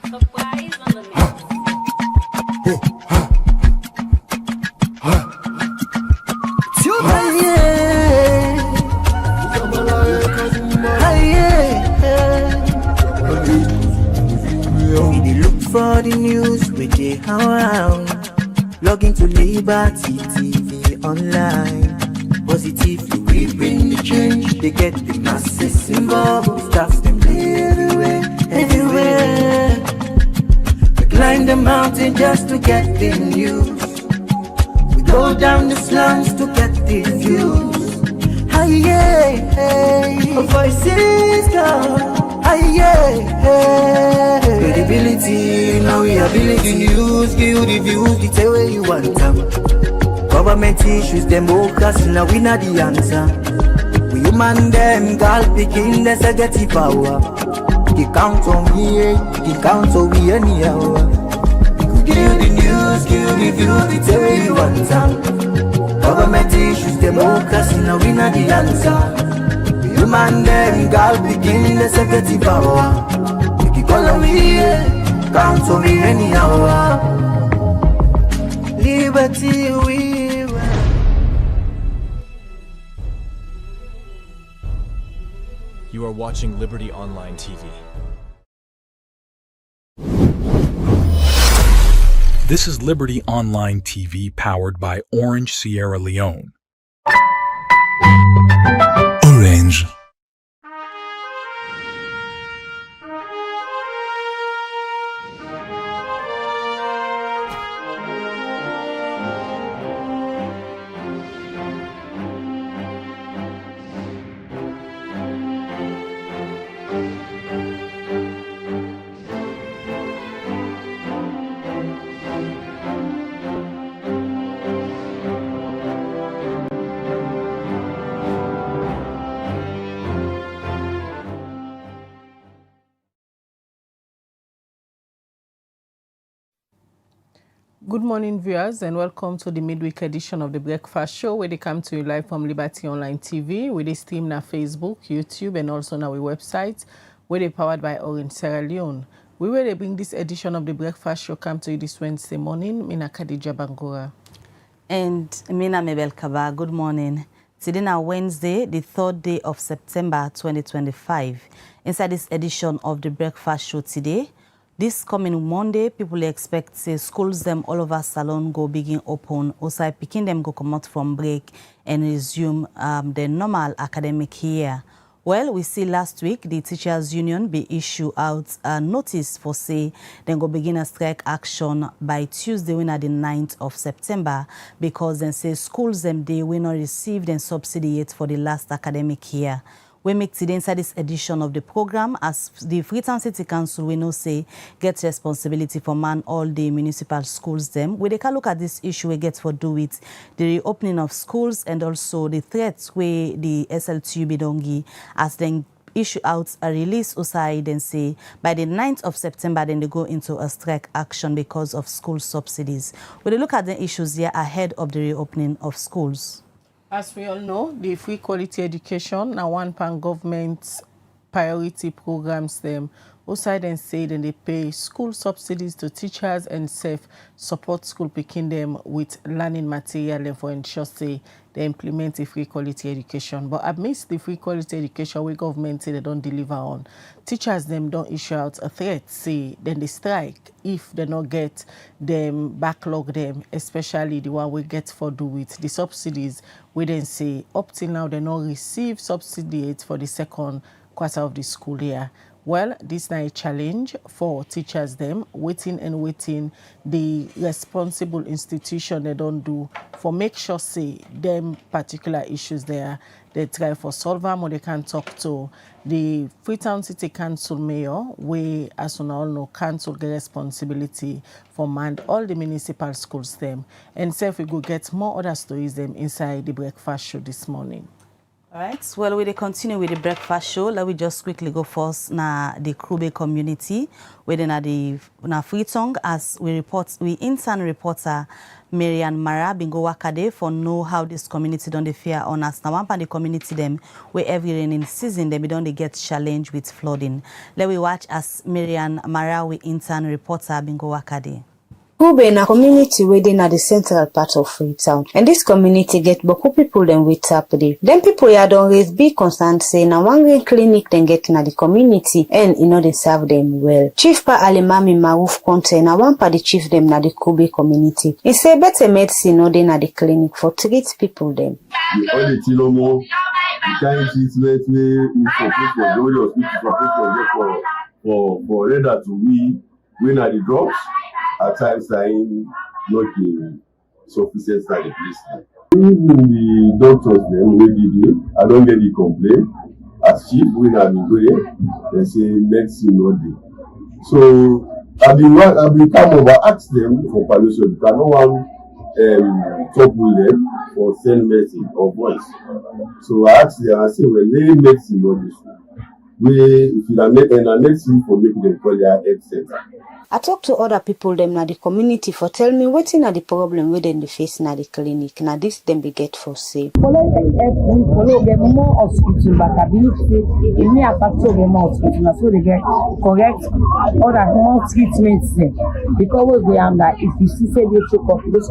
For the news we dey around, log into Liberty TV online. Positively we bring the change. They get the masses involved. Staffs them everywhere. We climb the mountain just to get the news. We go down the slums to get the views. Voices come. Credibility, now we ability news, give you the views, the tell where you want them. Government issues, democracy, now we not the answer. We human them, girl picking, there's a get the power. You count on me, you count on me anyhow. Give you the news, give you the views, the tell where you want them. Government issues, democracy, now we not the answer. Human them, girl begin the secretary power. You can call on me, count on me anyhow. Liberty we will. You are watching Liberty Online TV. This is Liberty Online TV powered by Orange Sierra Leone. Orange. Good morning, viewers, and welcome to the midweek edition of the Breakfast Show, where they come to you live from Liberty Online TV. We stream on Facebook, YouTube, and also on our website, where they powered by Orange Sierra Leone. We will bring this edition of the Breakfast Show come to you this Wednesday morning. Mina Khadija Bangura. And Mina Mabel Kaba, good morning. Today now Wednesday, the 3rd day of September 2025. Inside this edition of the Breakfast Show today, this coming Monday, people expect say schools them all over Salon go begin open. Also, picking them go come out from break and resume the normal academic year. Well, we see last week the teachers union be issue out a notice for say then go begin a strike action by Tuesday when at the 9th of September because then say schools them they will not receive them subsidy yet for the last academic year. We make today inside this edition of the program as the Freetown City Council we know say gets responsibility for man all the municipal schools them. We take a look at this issue we get for do with the reopening of schools and also the threats where the SLTU Bidongi as then issue out a release aside and say by the 9th of September then they go into a strike action because of school subsidies. We look at the issues here ahead of the reopening of schools. As we all know, the free quality education now one pan government's priority programs them. Also then say then they pay school subsidies to teachers and support school picking them with learning material and for ensure say they implement a free quality education. But amidst the free quality education we government say they don't deliver on, teachers them don't issue out a threat, say then they strike if they not get them backlog them, especially the one we get for do with the subsidies. We then say up till now they not receive subsidies for the second quarter of the school year. Well, this is a challenge for teachers them, waiting the responsible institution they don't do for make sure say them particular issues there. They try for solve them or they can talk to the Freetown City Council Mayor, where as we all know, council get responsibility for man all the municipal schools them. And so if we go get more other stories them inside the Breakfast Show this morning. All right, well, we continue with the breakfast show. Let me just quickly go first na the Krube community within the Freetown as we intern reporter Marian Mara Bingo Wakade for know how this community don't fear on us. Now one part the community them where every raining season they don't get challenged with flooding. Let we watch as Marian Mara we intern reporter Bingo Wakade. Krube na community within at the central part of Freetown. And this community get boku people them with tapdi. Them people ya don't raise big concern say na one clinic then get na the community and they serve them well. Chief Pa Alimami Maruf Conte na one pa the chief them na the Krube community. He say better medicine no dey na the clinic for treat people them. All the tilomo, the kind treatment we for rather to we na the drugs. At times, I'm not sufficient at the place. Even the doctors, them, I don't get the complaint. As chief, we have been going, they say medicine not there. So, I've been come over, ask them for permission. Because no one talk with them or send message or voice. So, I asked them, I say, well, they medicine not this. If you are medicine for making them call their health center. I talk to other people them na the community for tell me what's na the problem within the face na the clinic. Na this them be get for say. Follow get more hospital, but I believe it may affect get more hospital, so they get correct other more treatments there. Because we under if you see say they choke up, because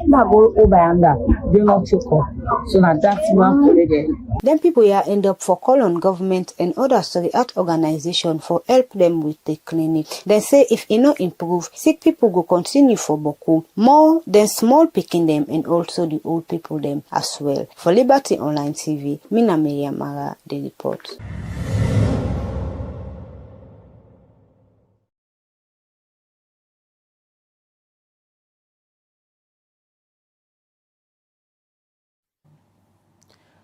now go over under they not choke up. So now that's one for them. Then people here end up for call on government and other art organization for help them with the clinic. Then say if it not improve, sick people go continue for boku more than small picking them and also the old people them as well. For Liberty Online TV, Mina Miriam Mara, the report.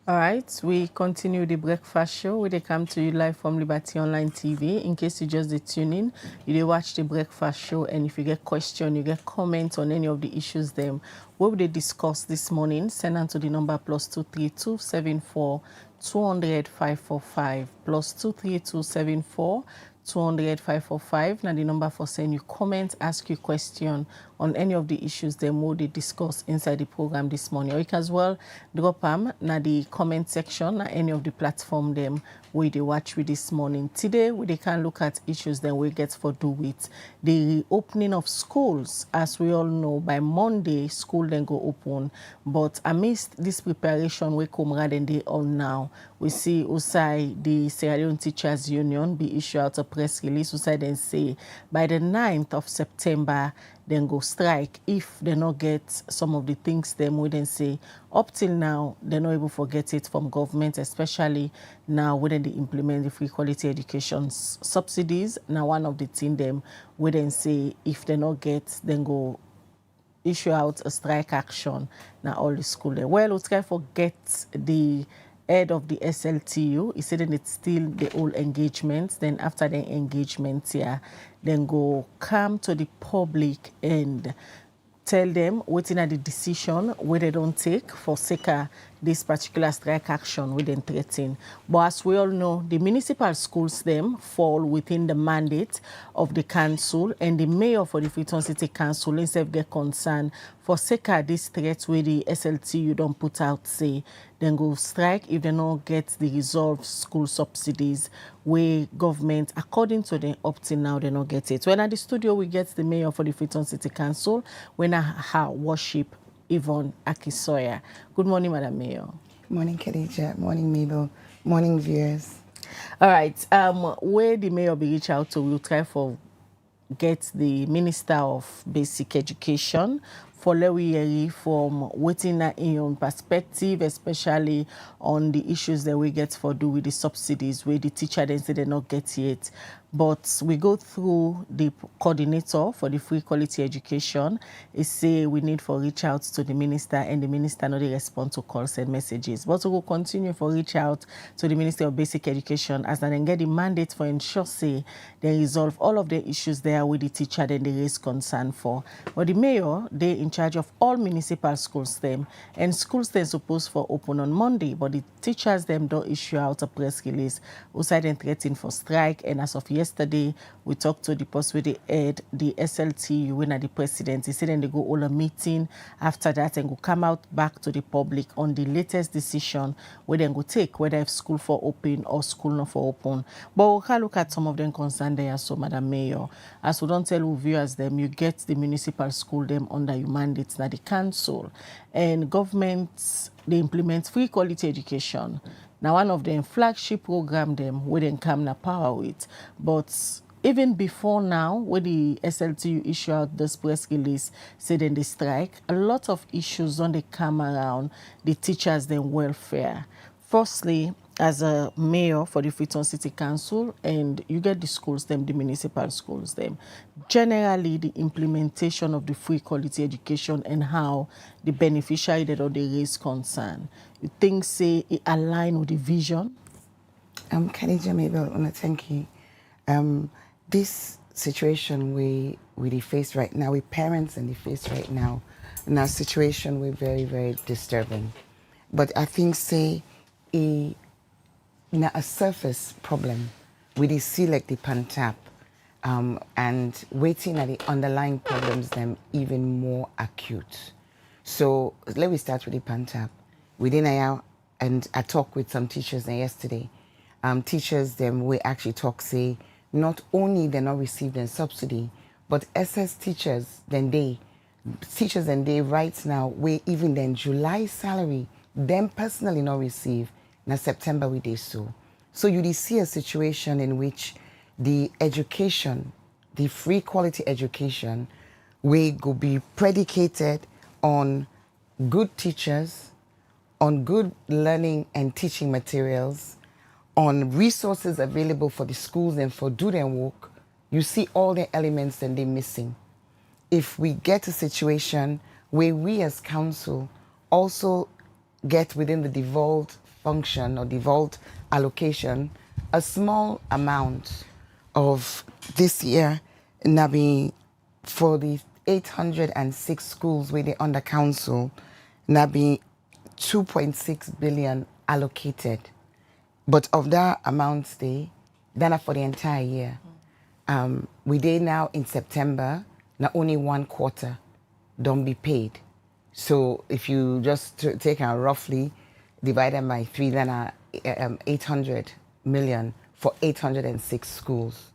All right, we continue the breakfast show where they come to you live from Liberty Online TV. In case you just tune in, you watch the breakfast show, and if you get question, you get comment on any of the issues them what they discuss this morning, send them to the number +232 74 200 545 +232 74 200 545. Now the number for send you comment, ask you question on any of the issues them what they discuss inside the program this morning. Or you can as well drop them na the comment section na any of the platform them where they watch with this morning. Today we can look at issues that we get for do with the opening of schools. As we all know, by Monday school then go open. But amidst this preparation we come rather than they all now. We see outside the Sierra Leone Teachers Union be issue out a press release outside and say by the 9th of September then go strike if they not get some of the things them we then say up till now they're not able to get it from government, especially now when they implement the free quality education subsidies. Now one of the thing them we then say if they not get then go issue out a strike action now all the school there. Well, we'll try to get the head of the SLTU. He said that it's still the old engagement. Then after the engagement here, then go come to the public and tell them what's in the decision where they don't take for sake of this particular strike action within threaten. But as we all know, the municipal schools them fall within the mandate of the council, and the mayor for the Freetown City Council instead get concerned for sake of this threat where the SLTU don't put out say then go strike if they don't get the resolved school subsidies where government according to the up till now they don't get it. When at the studio we get the mayor for the Freetown City Council when I her worship Yvonne Aki Sawyer. Good morning, Madam Mayor. Morning, Khadija. Morning, Mabel. Morning, viewers. All right. Where the mayor be reach out to, we'll try for get the Minister of Basic Education for Lewi from waiting in your perspective, especially on the issues that we get for do with the subsidies where the teacher then say they not get yet. But we go through the coordinator for the free quality education. He say we need for reach out to the minister, and the minister not respond to calls and messages. But we will continue for reach out to the Minister of Basic Education as they then get the mandate for ensure say they resolve all of the issues there with the teacher then they raise concern for. But the mayor, they in charge of all municipal schools them, and schools they're supposed for open on Monday, but the teachers them don't issue out a press release. Also, they threatened for strike, and as of yesterday, we talked to the post with the head, the SLT, when at the president. He said then they go all a meeting after that and go come out back to the public on the latest decision where they go take whether if school for open or school not for open. But we can look at some of them concerned there, so Madam Mayor, as we don't tell who viewers them, you get the municipal school them under your mandates now the council and governments they implement free quality education. Now one of them flagship program them where they come na power with, but even before now, when the SLTU issue out this press release, say then they strike, a lot of issues don't they come around the teachers' their welfare. Firstly, as a mayor for the Freetown City Council, and you get the schools, them, the municipal schools, them. Generally, the implementation of the free quality education and how the beneficiary that or they raise concern. You think, say, it align with the vision? Khadija Mabel, I want to thank you. This situation we face right now, with parents and they face right now, in our situation we're very, very disturbing. But I think say a surface problem we dey see like the pantap and waiting at the underlying problems them even more acute. So let me start with the pantap. Within a year, and I talked with some teachers yesterday. Teachers them we actually talk say not only they not receive their subsidy, but SS teachers then right now we even then July salary them personally not receive. Now September we did so. So you see a situation in which the education, the free quality education, will go be predicated on good teachers, on good learning and teaching materials, on resources available for the schools and for do their work. You see all the elements and they're missing. If we get a situation where we as council also get within the devolved function or devolved allocation a small amount of this year, Nabi, for the 806 schools where they under council, Nabi 2.6 billion allocated. But of that amount, then for the entire year. We did now in September, not only 1 quarter don't be paid. So if you just take out roughly, divided by 3, then 800 million for 806 schools.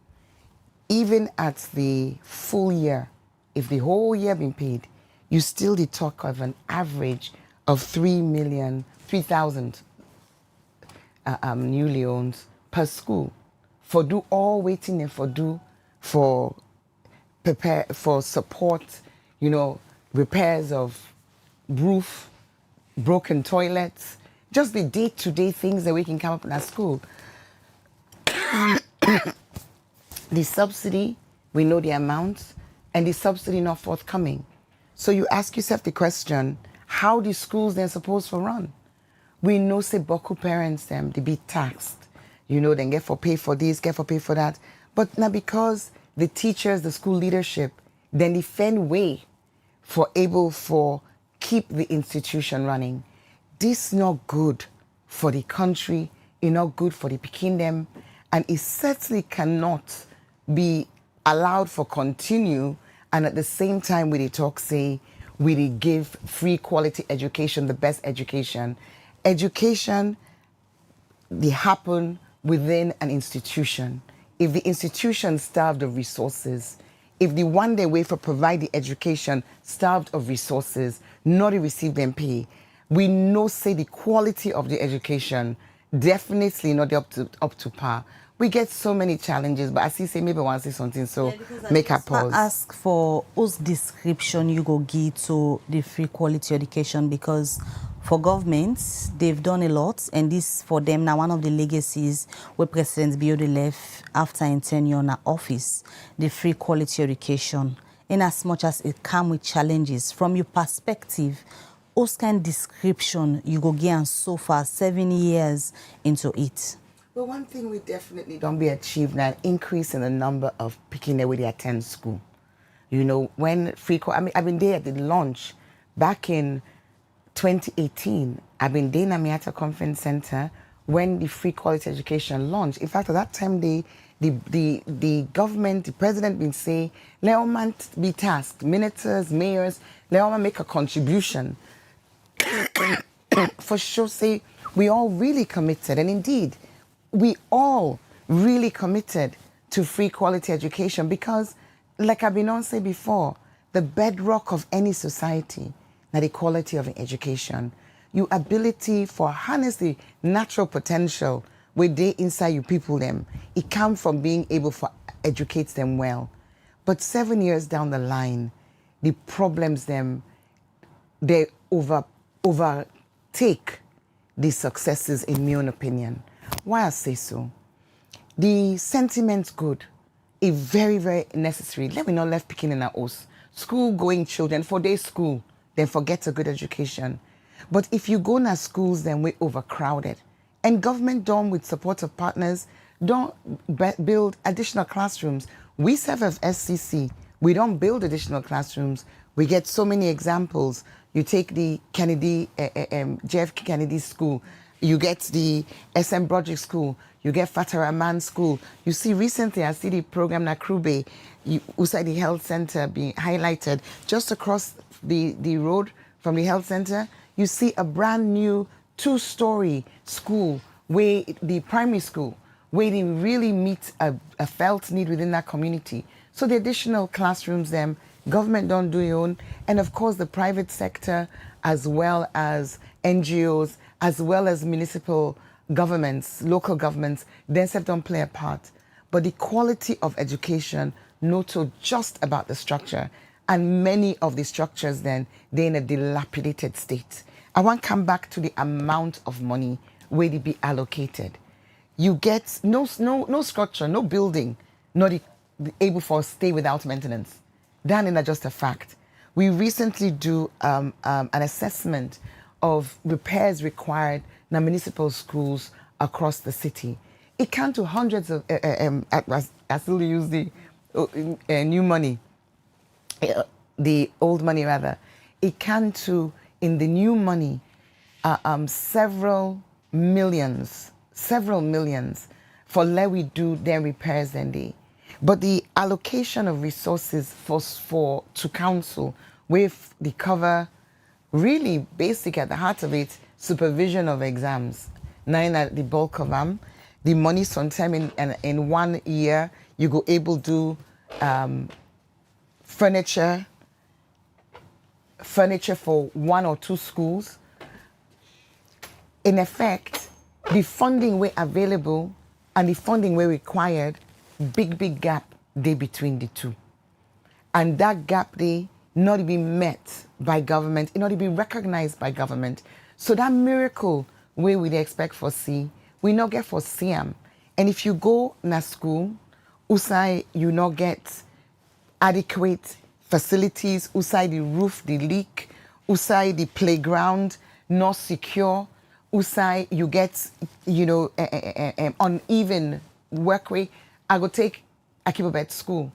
Even at the full year, if the whole year been paid, you still did talk of an average of 3,000 newly owned per school for do all waiting and for prepare for support, repairs of roof, broken toilets, just the day-to-day things that we can come up in our school. The subsidy, we know the amounts, and the subsidy not forthcoming. So you ask yourself the question, how the schools then supposed to run? We know say Boku parents them they be taxed, then get for pay for this, get for pay for that. But now because the teachers, the school leadership, then they find way for keep the institution running. This not good for the country, it's not good for the Pekin them, and it certainly cannot be allowed for continue. And at the same time, we talk say we give free quality education, the best education. Education, they happen within an institution. If the institution starved of resources, if the one day way for provide the education starved of resources, not to receive them pay, we know say the quality of the education definitely not up to par. We get so many challenges, but as you say, maybe I want to say something, so make a pause. Ask for whose description you go give to the free quality education, because for governments, they've done a lot, and this for them now one of the legacies where President Biode left after in tenure in office, the free quality education. In as much as it comes with challenges, from your perspective, what kind of description you go give so far 7 years into it? Well, one thing we definitely don't be achieved now, increase in the number of Pekin where they attend school. You know, when I've been there at the launch back in 2018. I've been there in Amiata Conference Center when the free quality education launched. In fact, at that time, the government, the president been saying, let all man be tasked, ministers, mayors, let all man make a contribution. For sure, say, we all really committed. And indeed, we all really committed to free quality education because, like I've been on say before, the bedrock of any society, now the quality of education, your ability for harness the natural potential where they inside you people them, it comes from being able to educate them well. But 7 years down the line, the problems them, they overtake the successes in my own opinion. Why I say so? The sentiment's good, it's very, very necessary. Let me not left picking in our house. School going children, for day school, then forget a good education. But if you go to schools, then we're overcrowded. And government done with support of partners, don't build additional classrooms. We serve as SCC, we don't build additional classrooms. We get so many examples. You take the Kennedy, JFK Kennedy School, you get the SM Broderick School, you get Fataraman School. You see recently, I see the program Nakrube, outside the health center being highlighted. Just across the road from the health center, you see a brand new 2-story school, where the primary school, where they really meet a felt need within that community. So the additional classrooms, them, government don't do your own, and of course the private sector, as well as NGOs, as well as municipal governments, local governments, themselves don't play a part. But the quality of education, not so just about the structure, and many of the structures then, they're in a dilapidated state. I want to come back to the amount of money where they be allocated. You get no structure, no building, not able for stay without maintenance. That is just a fact. We recently do an assessment of repairs required in municipal schools across the city. It can to hundreds of, I still use the new money, the old money rather. It can to, in the new money, several millions for let we do their repairs and they. But the allocation of resources to council with the cover, really basic at the heart of it, supervision of exams. Now at the bulk of them, the money sometime in 1 year, you go able to do furniture for 1 or 2 schools. In effect, the funding way available and the funding way required, big gap day between the two. And that gap they not be met by government, it not be recognized by government. So that miracle way we expect for see, we not get for see them. And if you go na school, usai you not get adequate facilities, usai the roof, the leak, usai the playground, not secure, usai you get, uneven workway. I go take Akibobet School.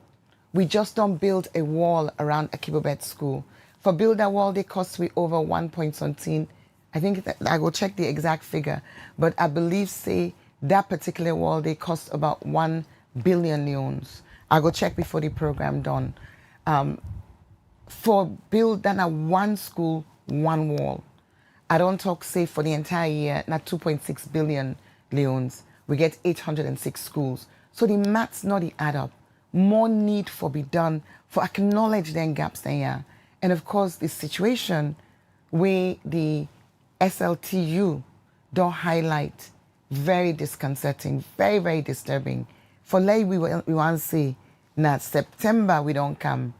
We just don't build a wall around Akibobet School. For build a wall, they cost we over 1 point something. I think I go check the exact figure, but I believe say that particular wall they cost about 1 billion leones. I go check before the program done. For build that one school, 1 wall. I don't talk say for the entire year, not 2.6 billion leones. We get 806 schools. So the maths not the add up. More need for be done for acknowledge them gaps there. And of course, the situation where the SLTU don't highlight, very disconcerting, very, very disturbing. For like we want to say, now September we don't come.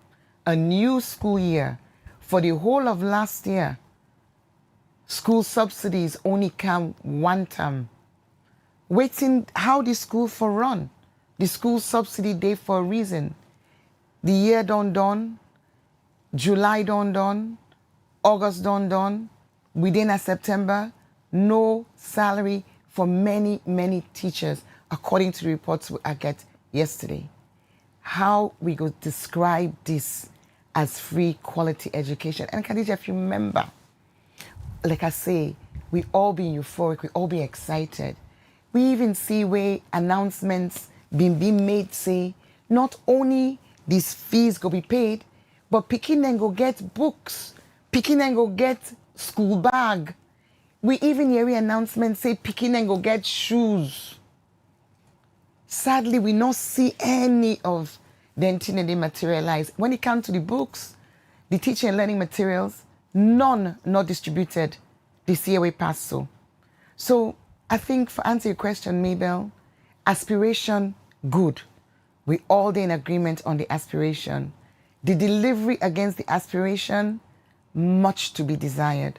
A new school year. For the whole of last year, school subsidies only come 1 term. Waiting how the school for run. The school subsidy day for a reason. The year don't done, July don't done, August don't done, within a September, no salary for many, many teachers, according to the reports I get yesterday. how we go describe this as free quality education. And Khadija, if you remember, like I say, we all be euphoric, we all be excited. We even see where announcements being made say, not only these fees go be paid, but Pikin then go get books, Pikin then go get school bag. We even hear announcements say Pikin then go get shoes. Sadly, we not see any of the thing they materialize. When it comes to the books, the teaching and learning materials, none not distributed this year we passed so. So I think for answer your question, Mabel, aspiration, good. We all in agreement on the aspiration. The delivery against the aspiration, much to be desired.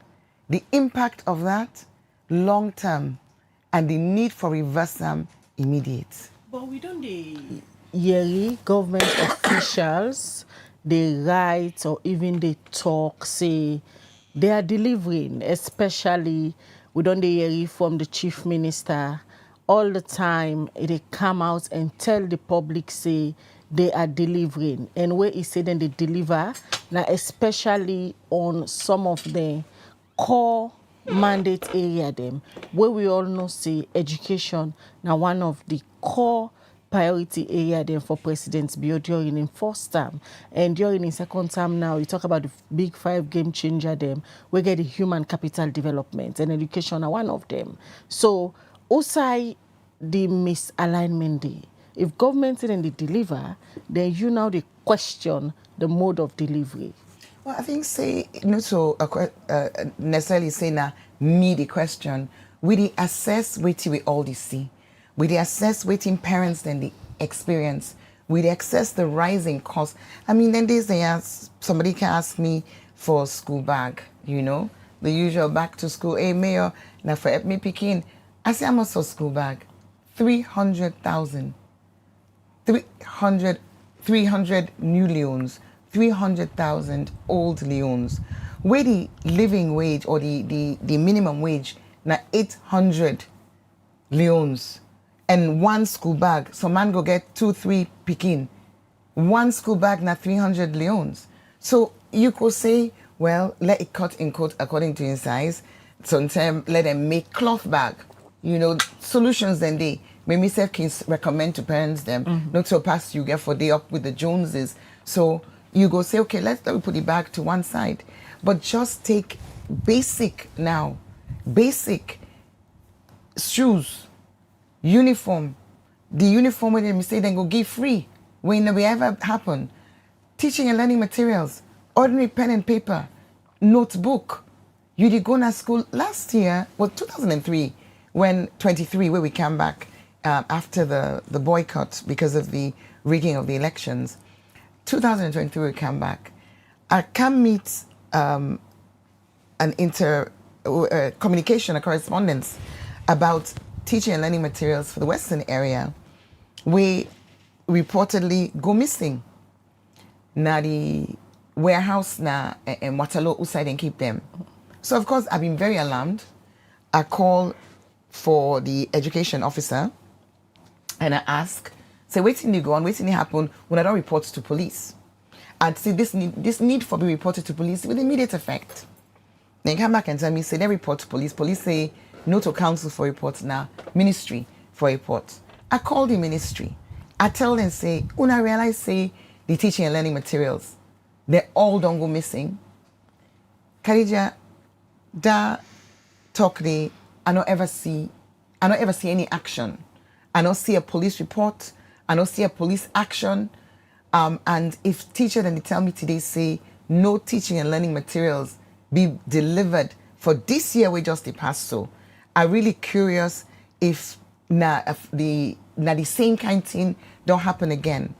The impact of that, long term, and the need for reversal, immediate. But we don't yearly government officials, they write or even they talk, say they are delivering, especially we don't hear from the chief minister all the time. They come out and tell the public, say they are delivering, and where he say then they deliver now, especially on some of the core mandate area them, where we all know say education now one of the core priority area then for President Bio during in first term, and during in second term now we talk about the big 5 game changer them. We get the human capital development, and education are one of them. So also the misalignment day. If government didn't deliver, then you now they question the mode of delivery. Well, I think say not so necessarily say na me the question. We the assess waiting we all the see. We the assess waiting parents then the experience. We the assess the rising cost. I mean, then these days somebody can ask me for a school bag, you know, the usual back to school. Hey mayor, now for help me picking. I say I'm also school bag. 300,000. 300 new leons. 300,000 old leons. Where the living wage or the minimum wage na 800 leons, and one school bag. So man go get 2-3 picking. One school bag na 300 leons. So you could say, well, let it cut in quote according to his size. Sometimes let them make cloth bag. You know, solutions then they may myself can recommend to parents them not so pass you get for day up with the Joneses. So you go say, okay, let me put the bag to one side. But just take basic now, basic shoes, uniform. The uniform when they say then go give free. When it ever happen. Teaching and learning materials, ordinary pen and paper, notebook. You did go to school last year, well 2003, when 23, where we came back after the boycott because of the rigging of the elections. 2023 we came back. I can meet an communication, a correspondence about teaching and learning materials for the Western area. We reportedly go missing. Na the warehouse na and Waterloo outside and keep them. So of course I've been very alarmed. I call for the education officer and I ask, say, waiting to go on, waiting to happen when I don't report to police. And see this need for be reported to police with immediate effect. Then come back and tell me, say they report to police. Police say no to council for reports now, ministry for reports. I call the ministry. I tell them, say, when I realize, say, the teaching and learning materials, they all don't go missing. Khadija, da talk they, I don't ever see any action. I don't see a police report. I don't see a police action. And if teacher then they tell me today, say, no teaching and learning materials be delivered for this year we just passed so. I'm really curious if the same kind of thing don't happen again.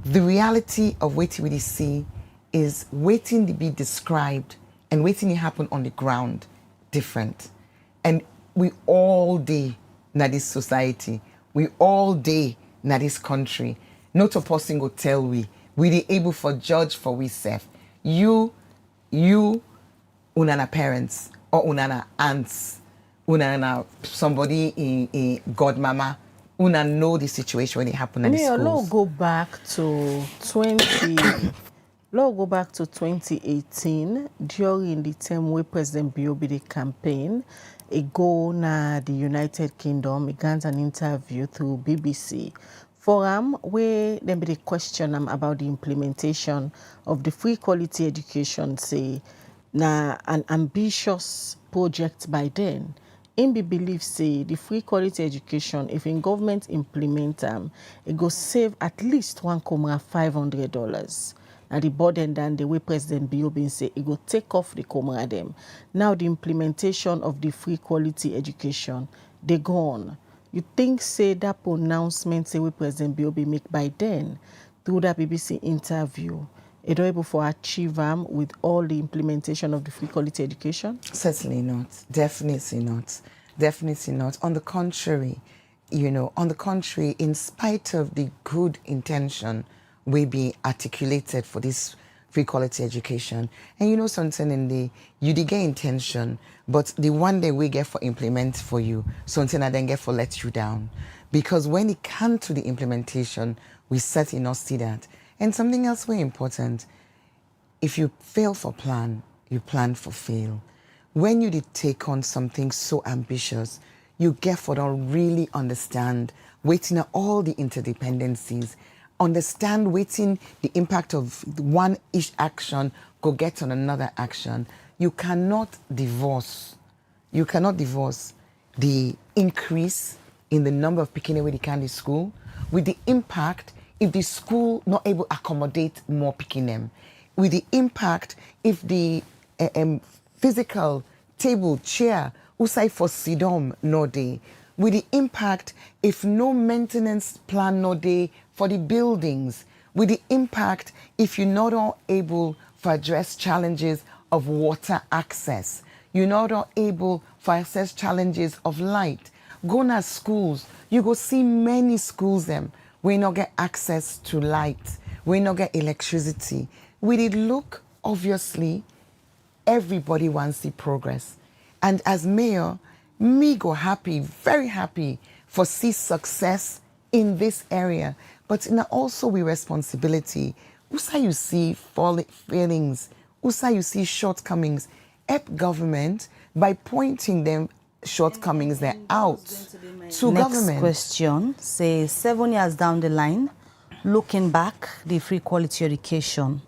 The reality of waiting we see is waiting to be described and waiting to happen on the ground different. And we all day na this society. We all day na this country. Not a person go tell we the able for judge for we self. You unana parents or unana aunts, unana somebody in godmama una know the situation when it happened in the schools. Let's go back to 2018 during the time where President Biobi the campaign. He go na the United Kingdom. He got an interview through BBC forum where them be the question about the implementation of the free quality education. Say na an ambitious project by then. In be believe say the free quality education, if in government implement them, it go save at least $1,500. Now the burden than the way President Biobin say it go take off the comrade them. Now the implementation of the free quality education, they go on. You think say that pronouncement say we President Biobi make by then through that BBC interview, it able for achieve with all the implementation of the free quality education? Certainly not. Definitely not. Definitely not. On the contrary, in spite of the good intention we be articulated for this free quality education, and something in the you did get intention, but the one day we get for implement for you, something I then get for let you down. Because when it comes to the implementation, we certainly not see that. And something else very important, if you fail for plan, you plan for fail. When you did take on something so ambitious, you get for don't really understand, waiting at all the interdependencies, understand waiting the impact of one each action, go get on another action. You cannot divorce the increase in the number of picking away the candy school with the impact if the school not able to accommodate more picking them, with the impact if the physical table, chair, usai for sidom no day, with the impact if no maintenance plan no day for the buildings, with the impact if you're not all able to address challenges of water access, you're not all able to access challenges of light. Go to schools, you go see many schools them, we not get access to light, we not get electricity. We did look, obviously, everybody wants the progress. And as mayor, me go happy, very happy for see success in this area. But now also with responsibility, usa you see failings, usa you see shortcomings, help government by pointing them shortcomings they're out to government. Next question, say 7 years down the line, looking back, the free quality education,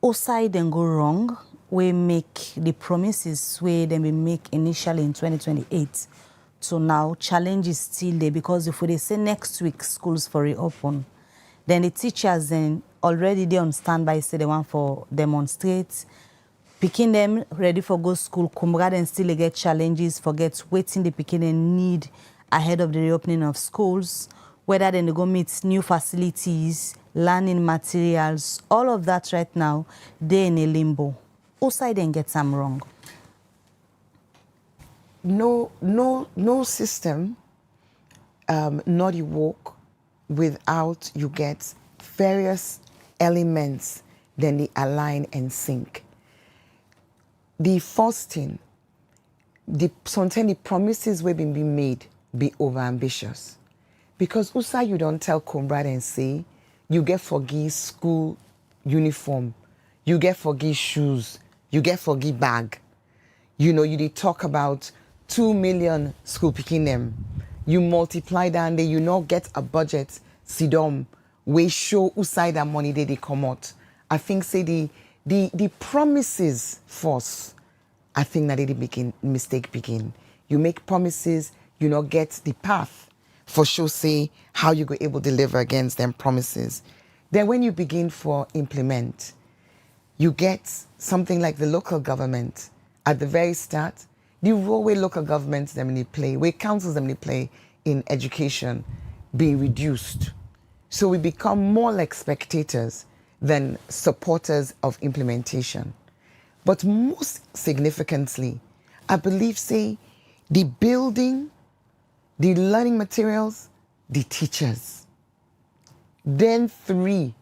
outside then go wrong, we make the promises where they make initially in 2028. So now challenge is still there because if they say next week schools for reopen, then the teachers then already they on standby say they want for demonstrate, picking them ready for go school, Kumra then still get challenges, forget waiting the picking and need ahead of the reopening of schools, whether then they go meet new facilities, learning materials, all of that right now, they're in a limbo. Outside then get some wrong. No system not you walk without you get various elements then they align and sync. The first thing, sometimes the promises we've been made be overambitious. Because usa you don't tell comrade and say you get forgive school uniform, you get forgive shoes, you get forgive bag. You did talk about 2 million school picking them. You multiply that and then you not get a budget, sidom, we show usai that money they come out. I think say the promises force, I think that the mistake begin. You make promises, you not get the path for sure say how you go able to deliver against them promises. Then when you begin for implement, you get something like the local government at the very start, the role where local governments them they play, where councils them they play in education being reduced. So we become more like spectators than supporters of implementation. But most significantly, I believe say the building, the learning materials, the teachers. Then three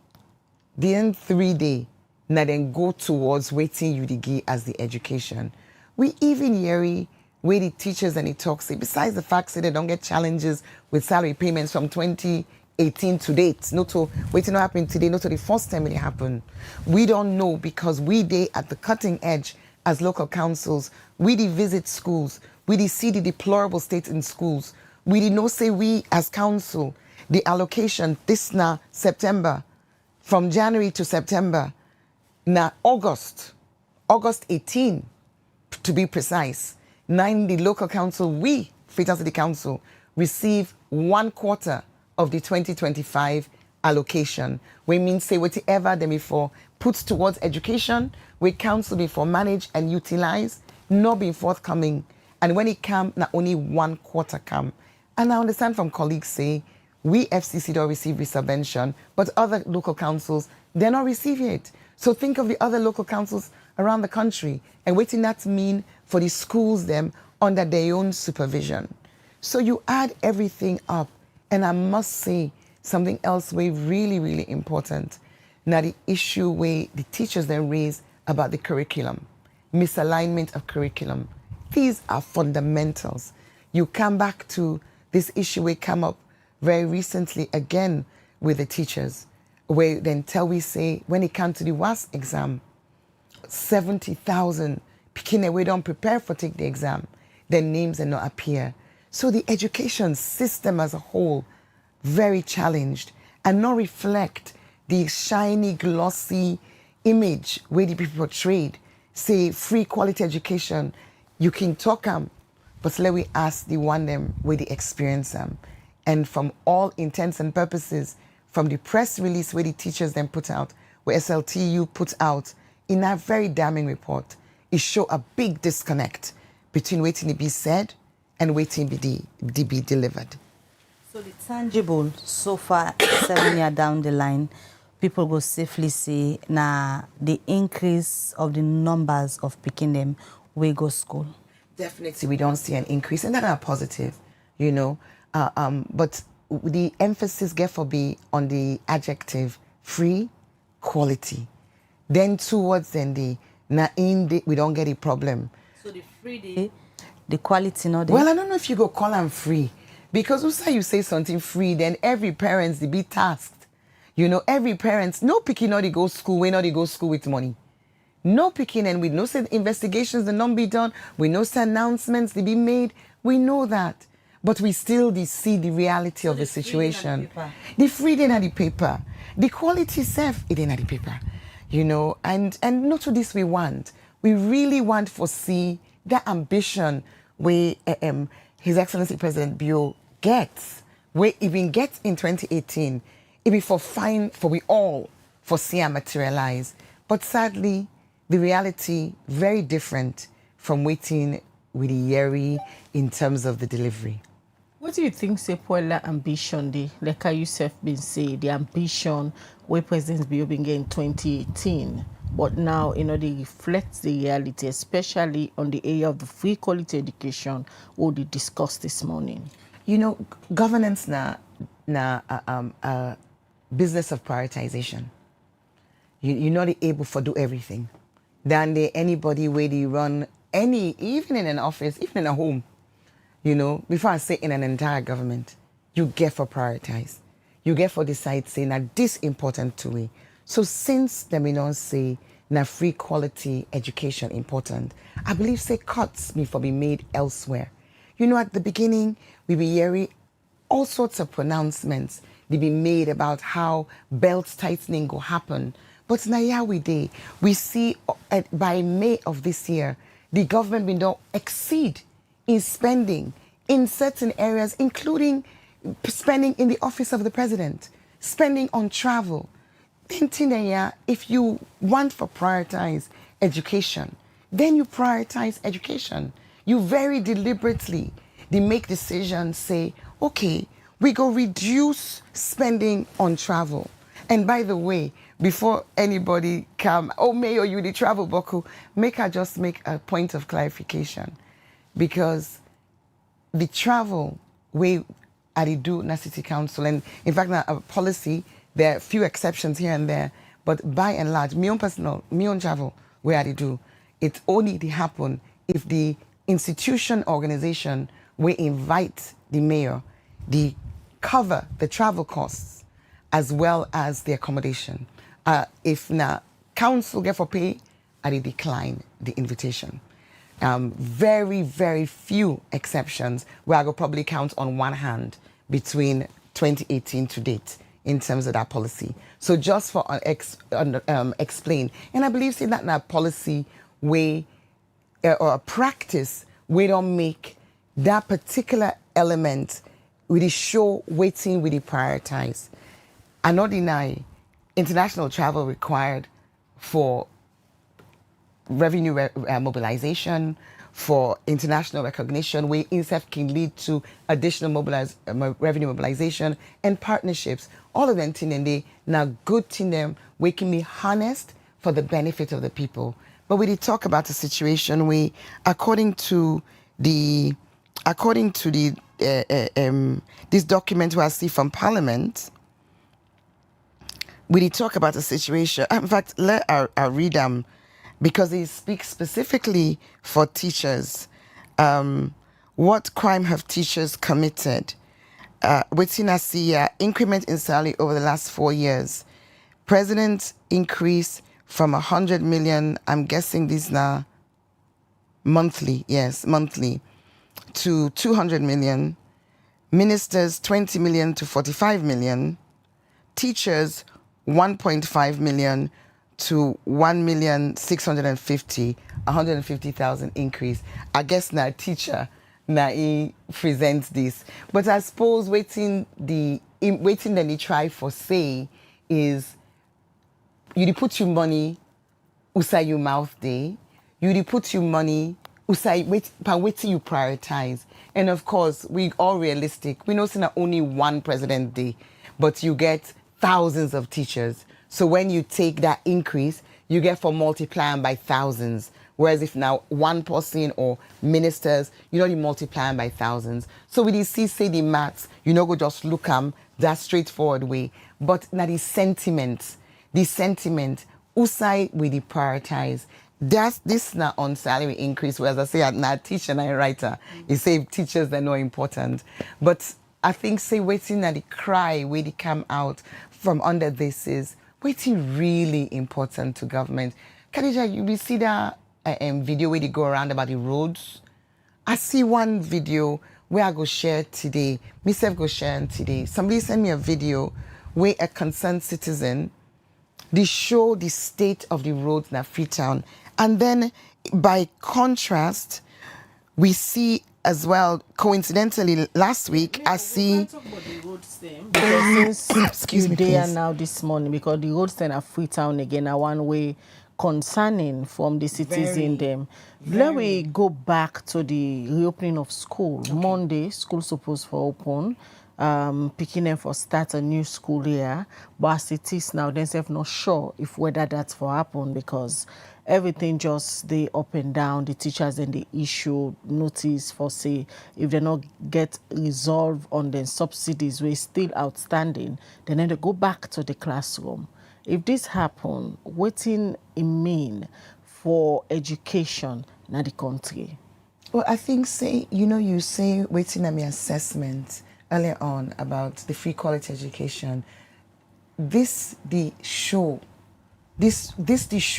day, now then go towards waiting you to give as the education. We even hear where the teachers and the talks say, besides the fact that they don't get challenges with salary payments from 2018 to date, not to waiting to happen today, not to the first time it happened. We don't know because we dey at the cutting edge as local councils. We dey visit schools. We dey see the deplorable state in schools. We did not say we as council, the allocation this now September, from January to September, now August 18, to be precise, 9 the local council, we, Freetown City Council, receive 1/4 of the 2025 allocation. We mean say whatever them before puts towards education, we council before manage and utilize, not being forthcoming. And when it come, not only 1/4 come. And I understand from colleagues say, we FCC don't receive the subvention, but other local councils, they're not receiving it. So think of the other local councils around the country and what that mean for the schools them under their own supervision. So you add everything up, and I must say something else way really, really important. Now the issue where the teachers then raise about the curriculum, misalignment of curriculum. These are fundamentals. You come back to this issue we come up very recently again with the teachers, where then we say when it comes to the WAS exam, 70,000 Pikine we don't prepare for take the exam, their names are not appear. So the education system as a whole, very challenged and not reflect the shiny, glossy image where the people portrayed. Say free quality education, you can talk them, but let we ask the one them where they experience them. And from all intents and purposes, from the press release where the teachers then put out, where SLTU put out, in that very damning report, it show a big disconnect between waiting to be said and waiting to be delivered. So the tangible, so far, 7 years down the line, people go safely say, now the increase of the numbers of picking them will go school. Definitely, we don't see an increase, and that's a positive, you know. But the emphasis get for be on the adjective free, quality. Then towards then the we don't get a problem. So the free the quality not there. Well, I don't know if you go call them free, because you say something free, then every parents they be tasked. You know, every parents no picking not they go school, we not they go school with money. No picking, and we know say investigations that not be done. We know say announcements they be made. We know that. But we still see the reality of the situation. The freedom and the paper. The quality self, it ain't the paper. You know, and not to this we want. We really want to see that ambition where His Excellency President Bio gets, where even gets in 2018, it be for fine for we all for see and materialize. But sadly, the reality very different from waiting with the Yeri in terms of the delivery. What do you think say Poela ambition the like you yourself been say the ambition where President Bio been getting in 2018, but now they reflect the reality, especially on the area of the free quality education what we discussed this morning? You know, governance na business of prioritization. You're not able to do everything. Than anybody where they run even in an office, even in a home. You know, before I say in an entire government, you get for prioritize. You get for decide say now this important to me. So since them we don't say now free quality education important, I believe say cuts me for be made elsewhere. You know, at the beginning we be hearing all sorts of pronouncements they be made about how belt tightening go happen. But now we see by May of this year, the government will not exceed in spending in certain areas, including spending in the office of the president, spending on travel. Then if you want to prioritize education, then you prioritize education. You very deliberately, they make decisions, say, okay, we go reduce spending on travel. And by the way, before anybody come, oh, Mayor, you the travel, Boku, I just make a point of clarification. Because the travel way I do na City Council, and in fact, now a policy, there are few exceptions here and there, but by and large, my own travel, where I do, it only happen if the institution organization, we invite the mayor, the cover the travel costs as well as the accommodation. If na council get for pay, I decline the invitation. Very, very few exceptions where I will probably count on one hand between 2018 to date in terms of that policy. So just for explain, and I believe say that in a policy way or a practice, we don't make that particular element we show waiting, we prioritize. I not deny international travel required for revenue mobilization, for international recognition, where INSEF can lead to additional revenue mobilization and partnerships. All of them thing and they now good thing them we can be harnessed for the benefit of the people. But we did talk about a situation where according to this document we I see from Parliament, we did talk about a situation. In fact, let I read them because they speak specifically for teachers. What crime have teachers committed? Within I see increment in salary over the last 4 years. President increase from 100 million, I'm guessing this now monthly, yes, monthly, to 200 million. Ministers 20 million to 45 million. Teachers 1.5 million to 1,650,000, 150,000 increase. I guess now teacher now he presents this. But I suppose waiting that he try for say is you put your money usai your mouth day. You put your money usai wait you prioritize. And of course we all realistic. We know it's not only one president day, but you get thousands of teachers. So when you take that increase, you get for multiplying by thousands. Whereas if now one person or ministers, you know, you multiplying by thousands. So with the say the maths, you know, go just look that straightforward way. But now the sentiment, usai we the prioritize. This not on salary increase, whereas I say I'm not teacher and I writer. You say teachers they're not important. But I think say waiting at the cry where they come out from under this is waiting really important to government. Khadija, you see that video where they go around about the roads? I see one video where I go share today. Myself go share today. Somebody sent me a video where a concerned citizen, they show the state of the roads in Freetown. And then by contrast, we see as well, coincidentally, last week, I see... Talk about the roads then, because since you there now this morning, because the roads then are Freetown again, are one way concerning from the citizen them. Let we go back to the reopening of school. Okay. Monday, school supposed for open. Picking them for start a new school year. But as it is now, themselves not sure if whether that's for happen because everything just they up and down. The teachers and the issue notice for say if they not get resolved on the subsidies we're still outstanding, then they go back to the classroom. If this happen, what it mean for education in the country? Well, I think you say waiting at my assessment earlier on about the free quality education. This the show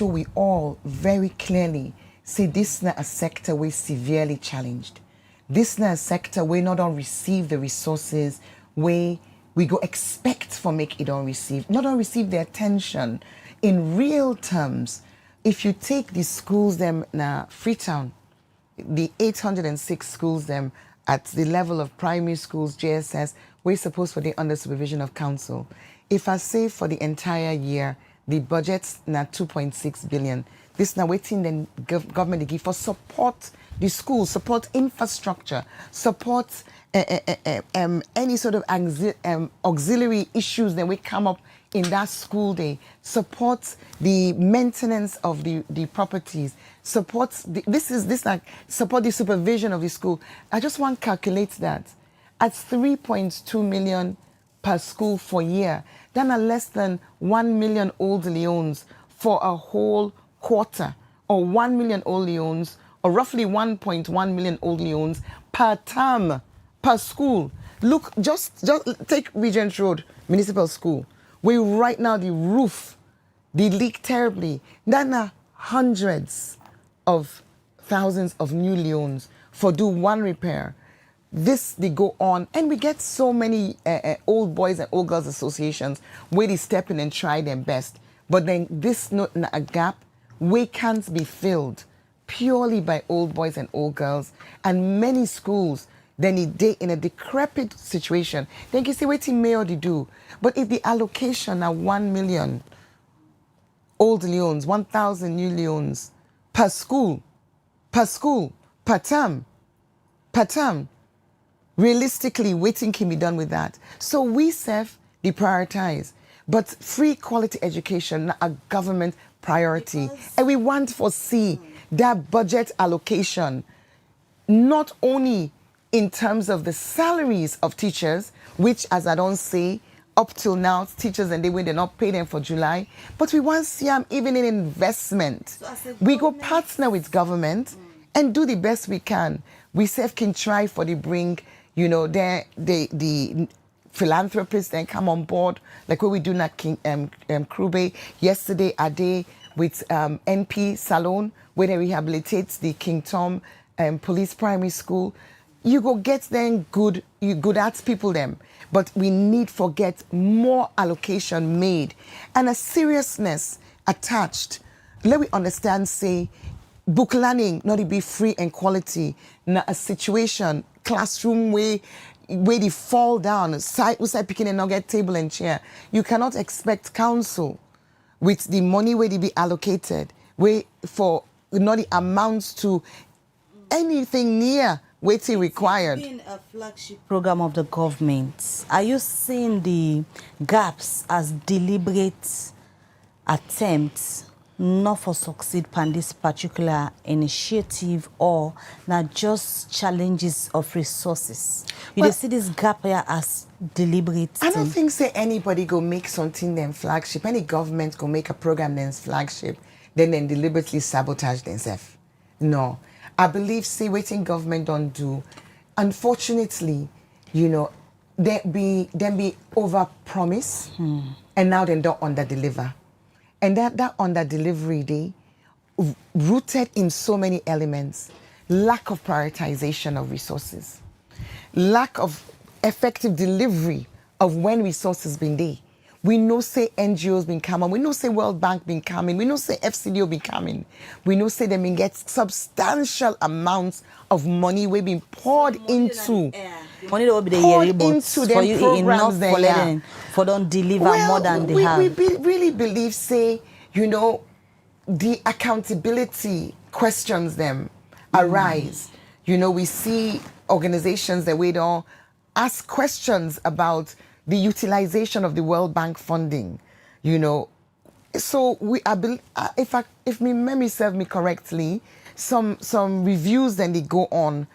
we all very clearly say this is not a sector we're severely challenged. This is not a sector we not all receive the resources we go expect for make it all receive, not all receive the attention in real terms. If you take the schools them na Freetown, the 806 schools them at the level of primary schools, JSS, we're supposed to be under supervision of council. If I say for the entire year, the budget's now 2.6 billion. This now waiting then government to give for support the schools, support infrastructure, support any sort of auxiliary issues that we come up in that school day, support the maintenance of the properties, support the supervision of the school. I just want to calculate that at 3.2 million per school for year. Then are less than 1 million old Leones for a whole quarter, or 1 million old Leones or roughly 1.1 million old leones per term, per school. Look, just take Regent Road Municipal School, where right now the roof, they leak terribly. Then are hundreds of thousands of new leones for do one repair. This, they go on, and we get so many old boys and old girls associations where they step in and try their best. But then this not a gap, we can't be filled purely by old boys and old girls. And many schools, then they in a decrepit situation. Then you see what mayor they do. But if the allocation are 1 million old leones, 1,000 new leones per school, per term, realistically, waiting can be done with that. So we serve the prioritize, but free quality education, a government priority. And we want to foresee that budget allocation, not only in terms of the salaries of teachers, which, as I don't say, up till now, teachers and they're not paying them for July, but we want to see them even in investment. So we go partner with government and do the best we can. We can try for the bring, the philanthropists then come on board, like what we do at King Krube. Yesterday, a day with NP Salon, where they rehabilitate the King Tom Police Primary School. You go get them good at people them. But we need to get more allocation made and a seriousness attached. Let we understand, say, book learning not to be free and quality. Na a situation, classroom where they fall down, side picking and not get table and chair. You cannot expect council with the money where they be allocated, where for not the amounts to anything near waiting required. It's been a flagship program of the government. Are you seeing the gaps as deliberate attempts not for succeed on this particular initiative, or not just challenges of resources? You see this gap here as deliberate. I don't think say anybody go make something then flagship. Any government go make a program then flagship, then deliberately sabotage themselves. No. I believe, say, waiting government don't do. Unfortunately, they be over promise, and now they don't under deliver, and that under delivery they rooted in so many elements: lack of prioritization of resources, lack of effective delivery of when resources been there. We know say NGOs been coming. We know say World Bank been coming. We know say FCDO been coming. We know say they been get substantial amounts of money we been poured into. Money that will be the for you enough for them for don't deliver more than they have. We really believe say the accountability questions them arise. We see organizations that we don't ask questions about the utilization of the World Bank funding, So if my memory serves me correctly, some reviews then they go on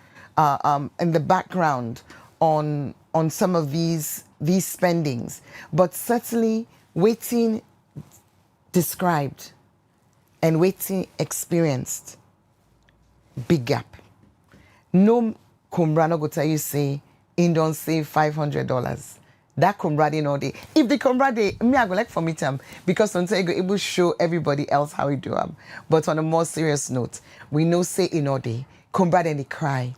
in the background on some of these spendings, but certainly waiting described and waiting experienced big gap. No Kumbrano go tell you say in don't save $500. That comrade all day. If the comrade, me I go like for me time because sometimes I go able to show everybody else how we do them. But on a more serious note, we know say in all day, comrade and they cry.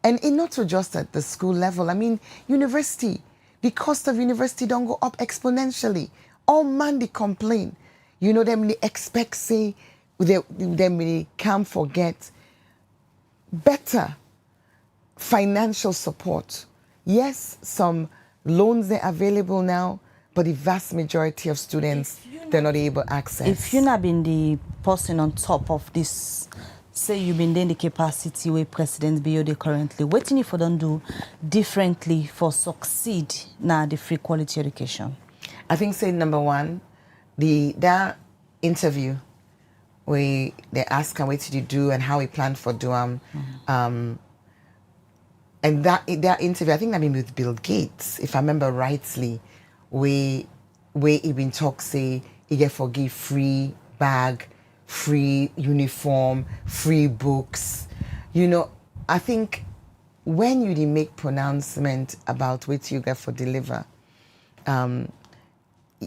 And it not to just at the school level. I mean, university, the cost of university don't go up exponentially. All man they complain. Them they expect say them they can't forget better financial support. Yes, some loans are available now, but the vast majority of students, they're not able to access. If you've not been the person on top of this, say you've been in the capacity where President Biode currently, what do you for them do differently for succeed now the free quality education? I think say number one, that interview where they ask him what did you do and how he planned for doing. And that interview, I think that been with Bill Gates, if I remember rightly, where he been talk say he get forgive free bag, free uniform, free books, You know, I think when you make pronouncement about what you get for deliver,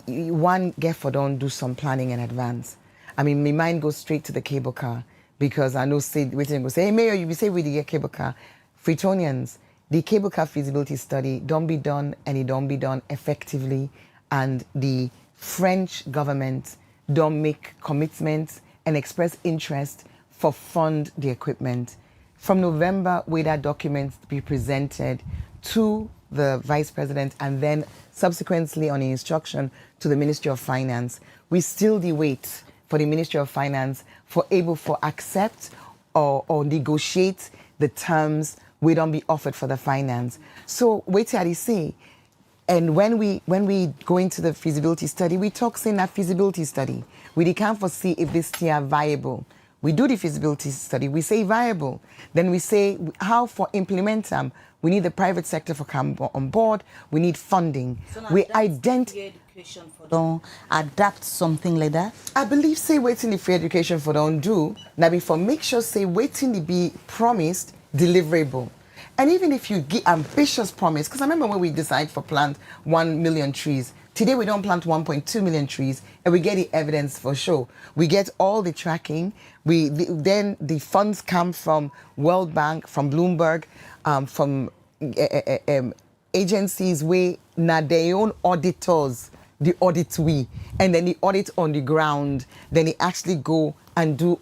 one get for don't do some planning in advance. I mean, my mind goes straight to the cable car because I know say waiting go say, hey Mayor, you be say we get cable car. Freetonians, the cable car feasibility study don't be done and it don't be done effectively, and the French government don't make commitments and express interest for fund the equipment. From November, where that document be presented to the Vice President and then subsequently on instruction to the Ministry of Finance, we still wait for the Ministry of Finance for able to accept or negotiate the terms we don't be offered for the finance. So wait till I say, and when we go into the feasibility study, we talk saying that feasibility study, we can't foresee if this thing are viable. We do the feasibility study, we say viable. Then we say how for implement them. We need the private sector for come on board. We need funding. So we identify education for don't adapt something like that. I believe say waiting the free education for don't do. Now before make sure say waiting to be promised deliverable. And even if you give ambitious promise, because I remember when we decide for plant 1 million trees, today we don't plant 1.2 million trees, and we get the evidence for sure. We get all the tracking. Then the funds come from World Bank, from Bloomberg, from agencies where now their own auditors, the audit we, and then the audit on the ground. Then they actually go and do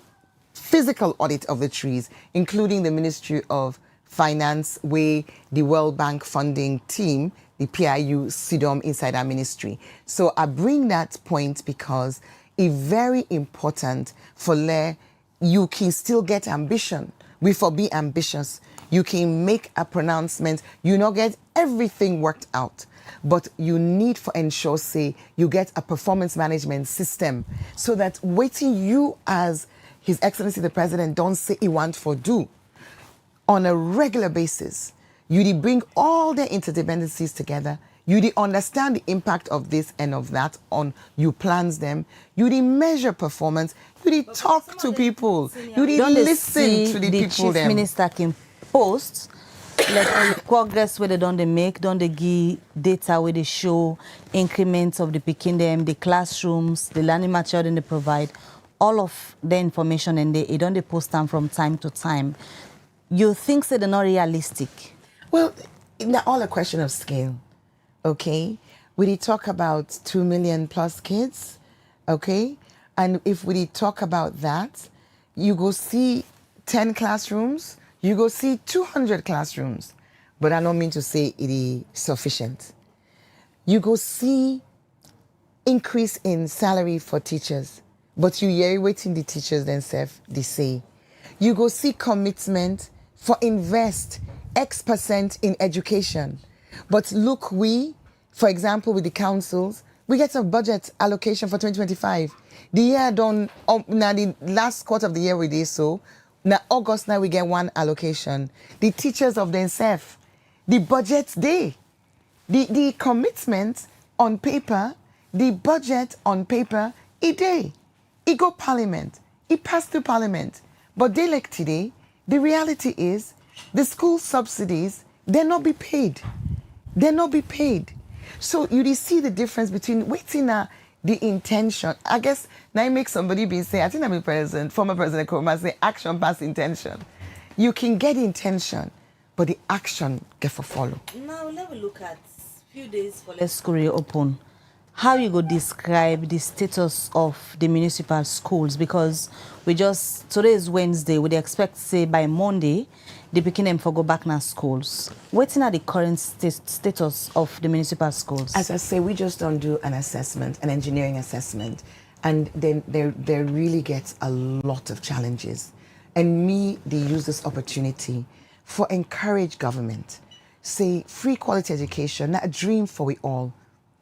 physical audit of the trees, including the Ministry of Finance, where the World Bank funding team, the PIU, SIDOM inside our ministry. So I bring that point because it's very important for you can still get ambition. We for be ambitious. You can make a pronouncement. You not get everything worked out, but you need for ensure say you get a performance management system so that waiting you as His Excellency the President don't say he want for do. On a regular basis, you bring all the interdependencies together. You understand the impact of this and of that on you plans them. You measure performance. You talk to people. You listen to the people. Chief them. Minister can post like progress where they don't they make, don't they give data where they show increments of the picking them, the classrooms, the learning material they provide, all of the information, and they don't they post them from time to time. You think that they're not realistic? Well, it's all a question of scale, okay? We talk about 2 million plus kids, okay? And if we talk about that, you go see 10 classrooms, you go see 200 classrooms. But I don't mean to say it is sufficient. You go see increase in salary for teachers, but you hear waiting the teachers themselves, they say. You go see commitment for invest X% in education. But look, for example, with the councils, we get a budget allocation for 2025. The year done, now the last quarter of the year we did so. Now August now we get one allocation. The teachers of themselves, the budget day, the commitment on paper, the budget on paper, it go parliament, it passed through parliament. But they like today, the reality is the school subsidies, they're not be paid. They're not be paid. So you see the difference between waiting the intention. I guess now it makes somebody be say, I think I'm a president, former President Kuruma say action past intention. You can get intention, but the action get for follow. Now let me look at few days for let's school reopen. How you go describe the status of the municipal schools? Because today is Wednesday, we expect say by Monday, the picking them for go back now schools. What's now the current status of the municipal schools? As I say, we just don't do an assessment, an engineering assessment. And then there really gets a lot of challenges. And they use this opportunity for encourage government. Say free quality education, not a dream for we all.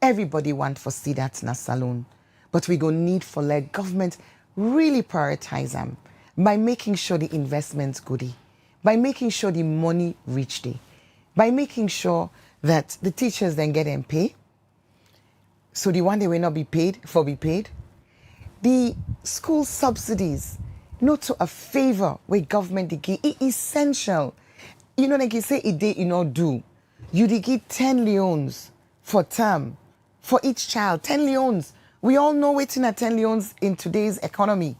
Everybody want for see that in a salon. But we go need for let government really prioritize them by making sure the investment's goodie, by making sure the money reach there, by making sure that the teachers then get them pay. So the one they will not be paid for be paid. The school subsidies, not to a favor where government they give. It essential. You know, like you say, it they you not do. You they give 10 leons for term, for each child. 10 leons. We all know waiting at 10 leons in today's economy.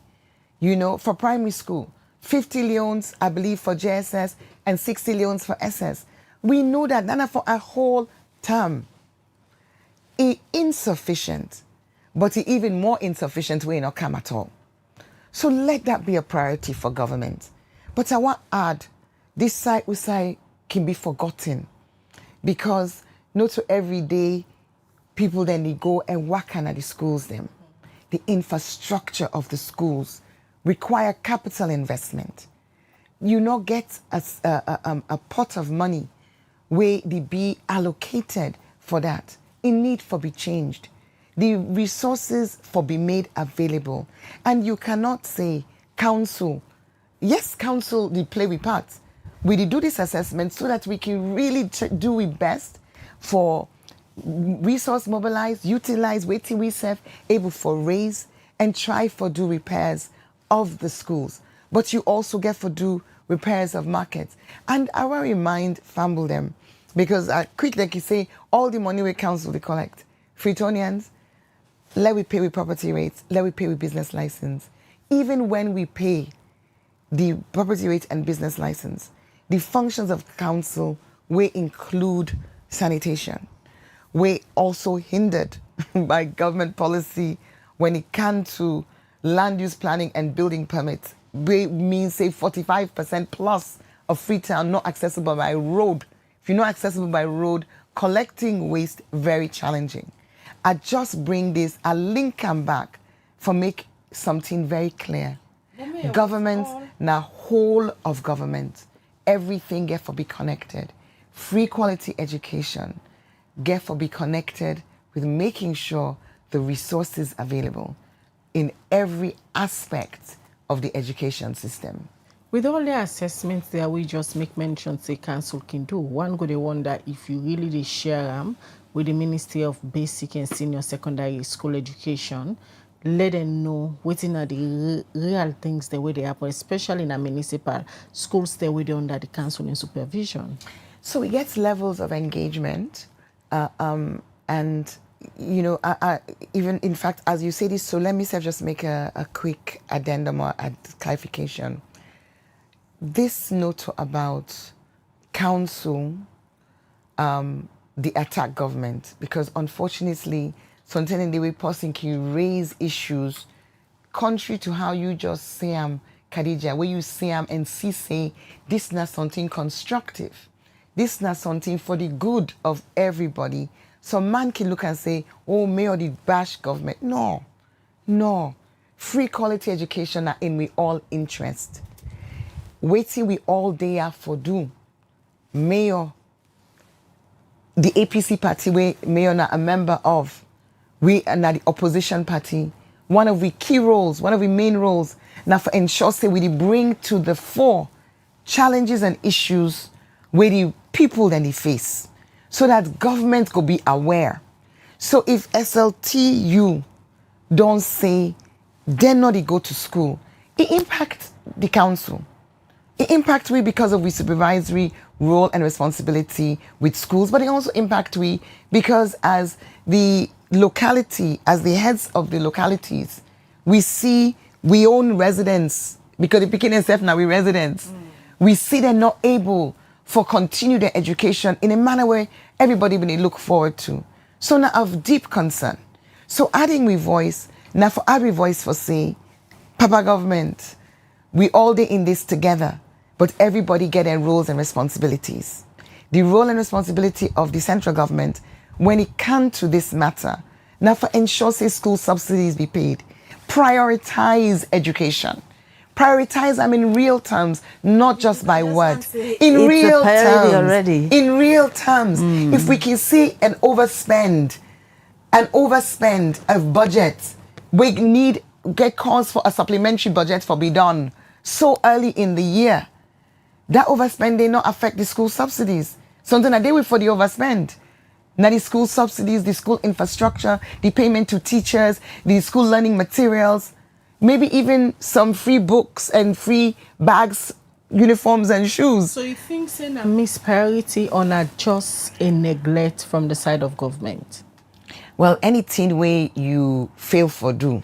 You know, for primary school, 50 leons, I believe, for JSS and 60 leons for SS. We know that Nana for a whole term. It's insufficient, but it's even more insufficient way not come at all. So let that be a priority for government. But I want to add, this side we say can be forgotten because not to every day people then they go and work at the schools them. The infrastructure of the schools require capital investment. You not get a pot of money where they be allocated for that. It need for be changed. The resources for be made available. And you cannot say council, yes, council, they play with parts. We do this assessment so that we can really do it best for resource mobilize, utilize, waiting we serve, able for raise and try for do repairs of the schools. But you also get for do repairs of markets. And I will remind Famble them, because quick like you say, all the money we council they collect. Freetonians, let we pay with property rates, let we pay with business license. Even when we pay the property rate and business license, the functions of council will include sanitation. We also hindered by government policy when it comes to land use planning and building permits. We mean say 45% plus of Freetown not accessible by road. If you're not accessible by road, collecting waste very challenging. I just bring this, I link them back for make something very clear. Government, now whole of government, everything get for be connected. Free quality education get for be connected with making sure the resources available in every aspect of the education system. With all the assessments there, we just make mention say council can do. One go they wonder if you really they share them with the Ministry of Basic and Senior Secondary School Education, let them know what are the real things the way they happen, especially in a municipal schools the way they under the council and supervision. So we get levels of engagement, and you know, even in fact, as you say this, so let me just make a quick addendum or a clarification. This note about council, the attack government, because unfortunately, sometimes in the way person can raise issues contrary to how you just say Khadija, where you say and see say this not something constructive. This not something for the good of everybody. Some man can look and say, oh, may or the bash government. No, no. Free quality education are in we all interest. Waiting we all day are for do. Mayor, the APC party where Mayor not a member of, we are not the opposition party. One of the key roles, one of the main roles, now for ensure say we bring to the fore challenges and issues where the people then they face, so that government could be aware. So if SLTU don't say they're not they go to school, it impacts the council. It impacts we because of we supervisory role and responsibility with schools, but it also impacts we because as the locality, as the heads of the localities, we see we own residents because the picking itself now we residents. We see they're not able for continue their education in a manner where everybody will look forward to. So now of deep concern. So adding we voice, now for add we voice for say, Papa government, we all day in this together, but everybody get their roles and responsibilities. The role and responsibility of the central government when it comes to this matter, now for ensure say school subsidies be paid, prioritize education. Prioritize them in real terms, not just by word. In real terms. Already. In real terms. If we can see an overspend of budget, we need get calls for a supplementary budget for be done so early in the year. That overspending not affect the school subsidies. Something that they will for the overspend. Now the school subsidies, the school infrastructure, the payment to teachers, the school learning materials. maybe even some free books and free bags, uniforms and shoes. So you think saying a miss priority or not just a neglect from the side of government? Well, anything where you fail for do,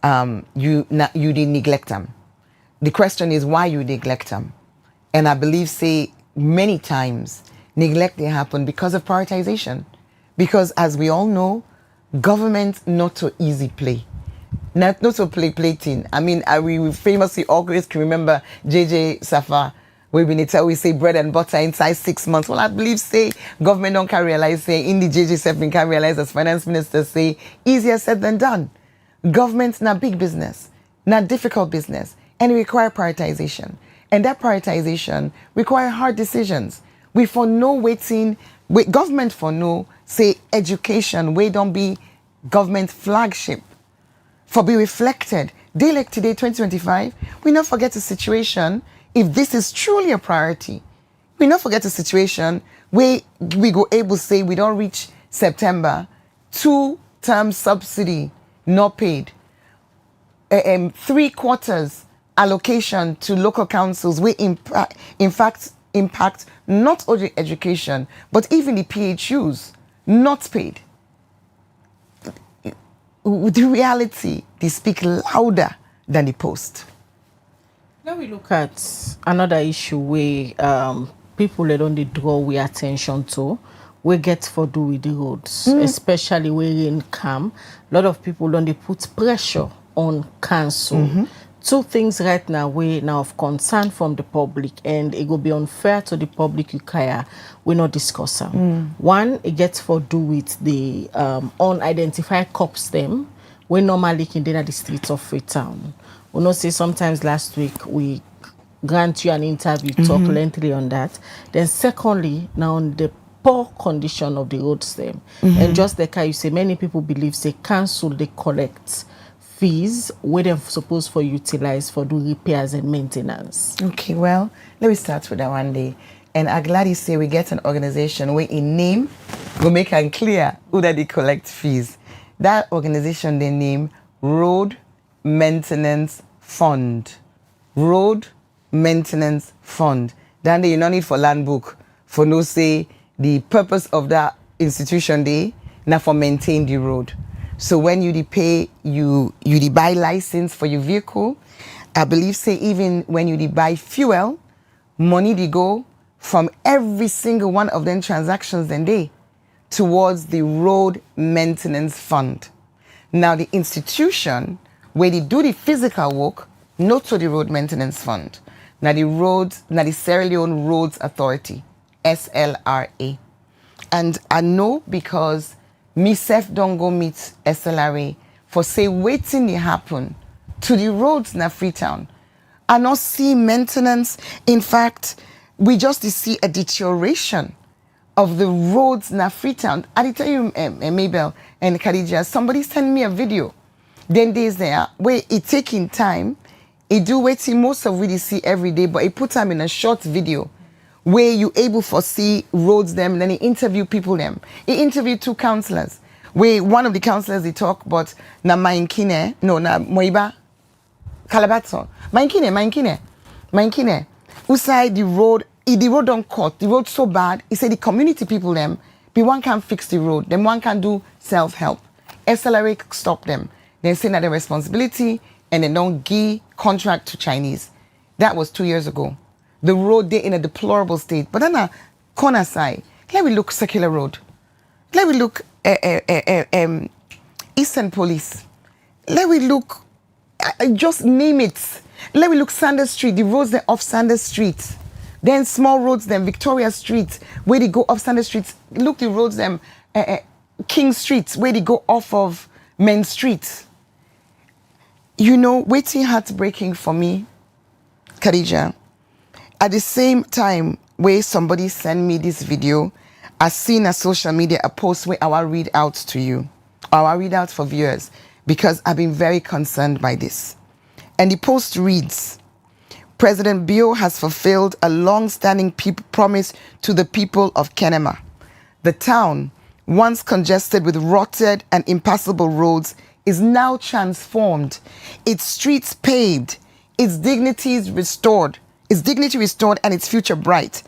you didn't neglect them. The question is why you neglect them. And I believe, say, many times, neglect they happen because of prioritization. Because as we all know, government not so easy play. Not so play thing. I mean, we famously always can remember JJ Safa, where we say bread and butter inside 6 months. Well, I believe, say, government don't can realize, say, in the JJ Safa can realize, as finance minister say, easier said than done. Government's not big business, not difficult business, and it require prioritization. And that prioritization require hard decisions. We for no waiting, government for no, say, education, we don't be government flagship. For be reflected. Day like today, 2025, we not forget the situation, if this is truly a priority, we not forget the situation where we go able to say we don't reach September, 2-term subsidy not paid, 3/4 allocation to local councils will in fact impact not only education, but even the PHUs not paid. The reality, they speak louder than the post. Now we look at another issue where people they don't draw we attention to. We get for do with the roads, especially where in come. A lot of people don't they put pressure on council. Two things right now we now of concern from the public, and it will be unfair to the public we not discuss them. One, it gets for do with the unidentified cops them we normally can at the streets of Freetown. We know say sometimes last week we grant you an interview, talk lengthily on that. Then secondly, now on the poor condition of the roads them. And just like you say, many people believe say council they collect fees where they're supposed for utilize for do repairs and maintenance. Okay, well, let me start with that one day. And I'm glad you say we get an organization where in name will make it clear who that they collect fees. That organization they name Road Maintenance Fund. Road Maintenance Fund. Then they no need for land book for no say the purpose of that institution they now for maintain the road. So when you pay, you buy license for your vehicle. I believe say even when you buy fuel, money they go from every single one of them transactions then they towards the road maintenance fund. Now the institution where they do the physical work, not to the road maintenance fund. Now the Sierra Leone Roads Authority, SLRA. And I know because myself don't go meet SLRA for say waiting to happen to the roads na Freetown. I not see maintenance. In fact, we just see a deterioration of the roads na Freetown. I tell you, Mabel and Khadija, somebody sent me a video. Then there's there where it taking time. It do waiting most of we see every day, but it put time in a short video where you able to see roads them, and then he interview people them. He interviewed 2 councillors. Where one of the councillors they talk about na Mainkine, no na Moiba Calabato. Mainkine. Usai the road don't cut, the road so bad. He said the community people them, be one can fix the road, then one can do self-help. SLRA stop them. They say that their responsibility and they don't give contract to Chinese. That was 2 years ago. The road they in a deplorable state. But then a corner side, let me look Secular Road. Let me look Eastern Police. Let me look, just name it. Let me look Sanders Street, the roads that off Sanders Street. Then small roads, then Victoria Street, where they go off Sanders Street. Look the roads, them King Street, where they go off of Main Street. You know, waiting heartbreaking for me, Khadija. At the same time, where somebody sent me this video, I seen on social media a post where I will read out to you, or I will read out for viewers, because I've been very concerned by this. And the post reads, President Bio has fulfilled a long-standing promise to the people of Kenema. The town, once congested with rotted and impassable roads, is now transformed, its streets paved, its dignity restored, and its future bright.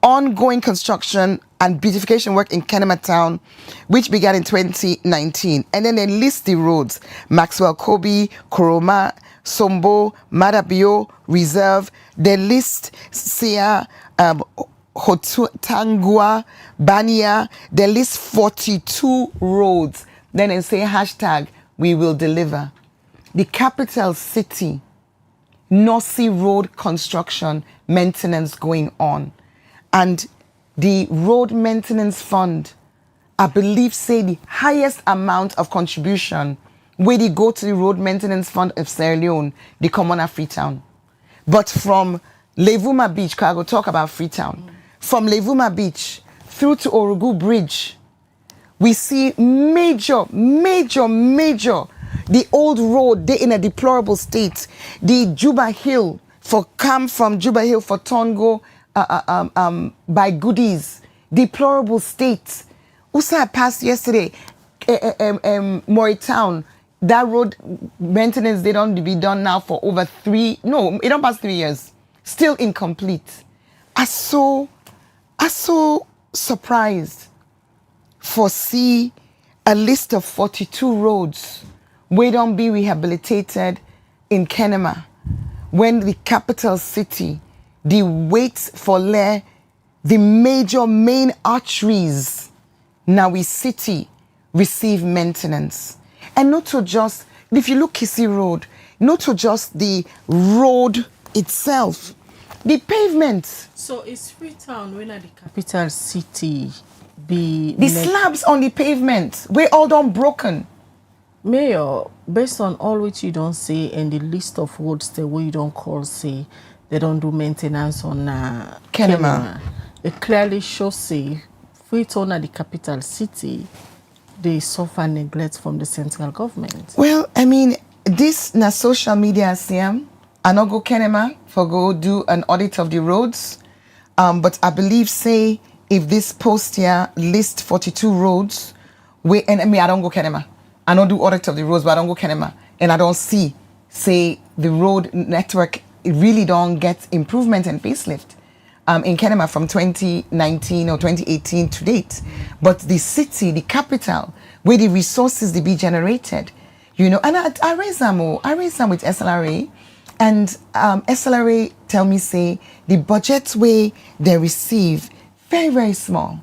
Ongoing construction and beautification work in Kenema Town, which began in 2019. And then they list the roads: Maxwell Kobe, Koroma, Sombo, Madabio, Reserve. They list Sia, Hotangua, Bania. They list 42 roads. Then they say hashtag, we will deliver. The capital city, North Sea Road construction maintenance going on. And the road maintenance fund, I believe, say the highest amount of contribution where they go to the road maintenance fund of Sierra Leone, they come on at Freetown. But from Levuma Beach, because I will talk about Freetown, from Levuma Beach through to Orugu Bridge, we see major, the old road, they in a deplorable state. The Juba Hill, from Juba Hill for Tongo, by Goodies, deplorable state. Usa passed yesterday, Moritown, that road maintenance, they don't be done now for over it don't pass 3 years. Still incomplete. I so surprised for see a list of 42 roads where don't be rehabilitated in Kenema, when the capital city, the waits for the major main arteries, now we city receive maintenance. And not to just, if you look Kisi Road, not to just the road itself, the pavement. So is Freetown when at the capital city the slabs on the pavement, we're all done broken. Mayor, based on all which you don't say and the list of roads the way you don't call say they don't do maintenance on Kenema. It clearly shows say Freetown at the capital city, they suffer neglect from the central government. Well, I mean, this na social media CM. I not go Kenema for go do an audit of the roads. But I believe say if this post here list 42 roads, I don't go Kenema. I don't do audit of the roads, but I don't go Kenema. And I don't see, say, the road network really don't get improvement and facelift in Kenema from 2019 or 2018 to date. But the city, the capital, where the resources they be generated, and I raise them with SLRA, and SLRA tell me, say, the budget way they receive, very, very small.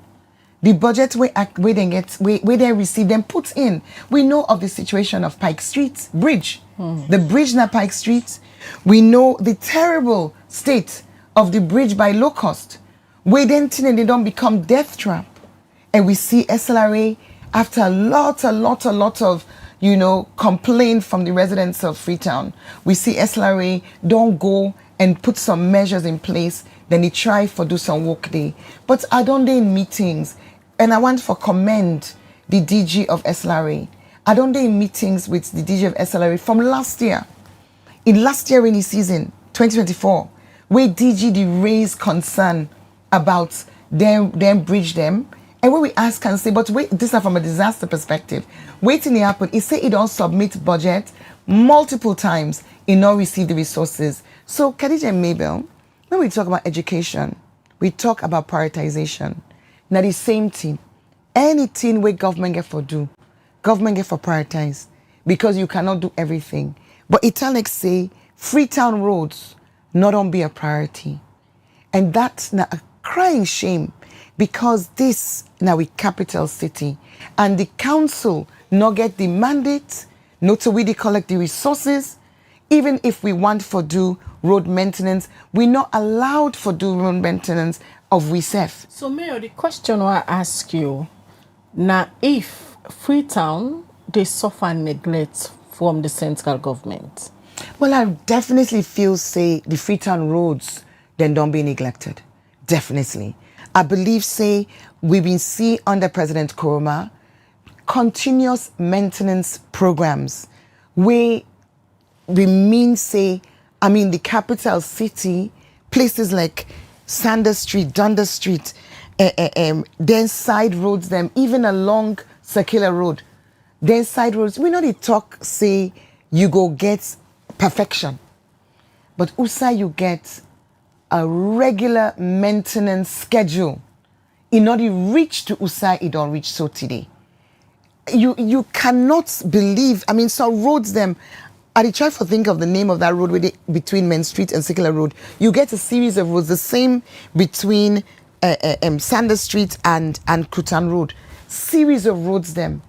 The budget where they receive them put in. We know of the situation of Pike Street Bridge, the bridge na Pike Street. We know the terrible state of the bridge by Low Cost, where then they don't become death trap. And we see SLRA after a lot of complaint from the residents of Freetown. We see SLRA don't go and put some measures in place. Then they try for do some work there. But I don't dey in meetings. And I want to commend the DG of SLRA. I don't do in meetings with the DG of SLRA from last year. In last year rainy season, 2024, where DG they raise concern about them bridge them. And when we ask and say, but wait, this is from a disaster perspective. Waiting to happen, it say it don't submit budget multiple times, it not receive the resources. So Khadija and Mabel, when we talk about education, we talk about prioritization. Now the same thing. Anything where government get for do, government get for prioritize, because you cannot do everything. But Italics say Freetown roads not on be a priority. And that's now a crying shame, because this now we capital city and the council not get the mandate, not to really collect the resources. Even if we want for do road maintenance, we're not allowed for do road maintenance of WeSef. So Mayor, the question I ask you, now if Freetown, they suffer neglect from the central government? Well, I definitely feel, say, the Freetown roads then don't be neglected. Definitely. I believe, say, we've been seeing under President Koroma continuous maintenance programs where we mean, say, the capital city, places like Sanders Street, Dundas Street, then side roads them, even along Circular Road, Then side roads, we know the talk say you go get perfection. But also you get a regular maintenance schedule. In order to reach to USA, it don't reach so today. You cannot believe, I mean, so roads them, I try to think of the name of that road between Main Street and Circular Road. You get a series of roads, the same between Sanders Street and Kutan Road. Series of roads them,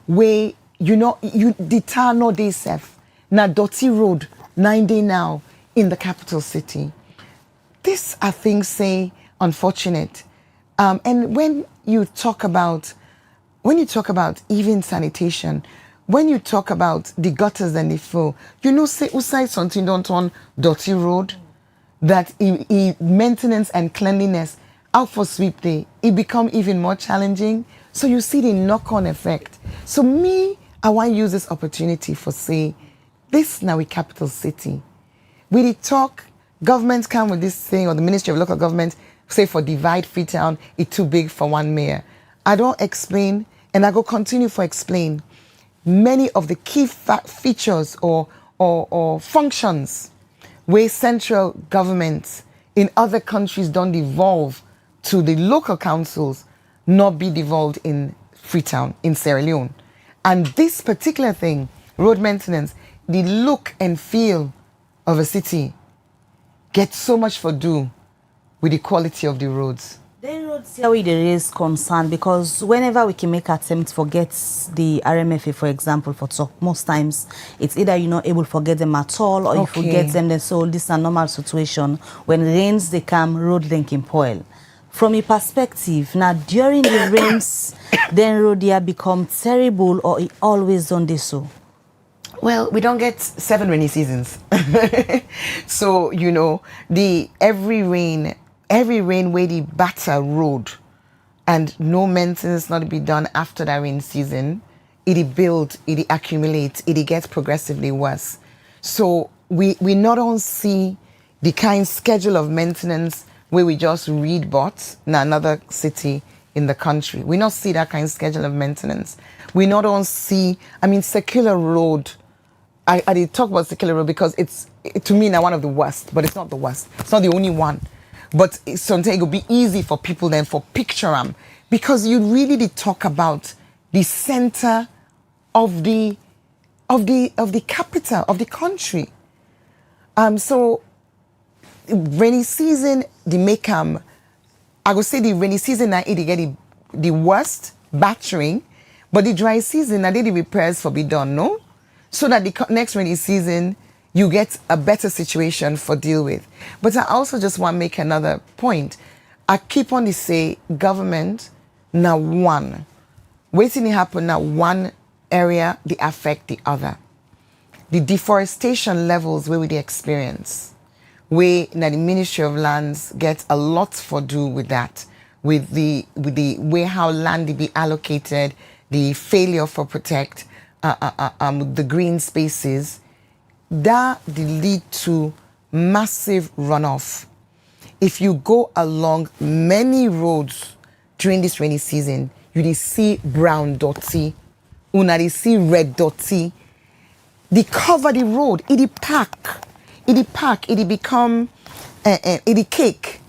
where, the tar no day safe. Na dirty road, 9 day now, in the capital city. This, I think, say, unfortunate. And when you talk about even sanitation, when you talk about the gutters and the flow, say usai something don't on dirty road, that maintenance and cleanliness out for sweep day, it become even more challenging. So you see the knock-on effect. So I want to use this opportunity for say, this now a capital city. We did talk, governments come with this thing, or the Ministry of Local Government, say for divide Freetown, it's too big for one mayor. I don't explain, and I go continue for explain many of the key features or functions where central governments in other countries don't devolve to the local councils, not be devolved in Freetown, in Sierra Leone. And this particular thing, road maintenance, the look and feel of a city gets so much for do with the quality of the roads. Then roads here we there is concern, because whenever we can make attempts to get the RMFA, for example, for talk, most times it's either you're not able to forget them at all, or if you get them, then so this is a normal situation. When rains they come, road linking spoil. From a perspective, now during the rains, then road here become terrible, or it always done this so? Well, we don't get 7 rainy seasons. So, every rain where the batter road and no maintenance not to be done after that rain season, it build, it accumulate, it gets progressively worse. So we not only see the kind schedule of maintenance where we just read bots in another city in the country. We not see that kind of schedule of maintenance. We not only see, Circular Road. I did talk about Circular Road because to me now one of the worst, but it's not the worst. It's not the only one. But sometimes it will be easy for people then for picture them, because you really did talk about the center of the capital of the country. So rainy season the make I would say the rainy season now it get the worst battering, but the dry season now the repairs for be done, no? So that the next rainy season, you get a better situation for deal with. But I also just want to make another point. I keep on to say government, now one. Waiting to happen now one area, they affect the other. The deforestation levels where we the experience, where now the Ministry of Lands gets a lot for do with that, with the way how land be allocated, the failure for protect, the green spaces, that lead to massive runoff. If you go along many roads during this rainy season, you see brown dotty, you see red dotty. They cover the road, it pack, it become, it cake.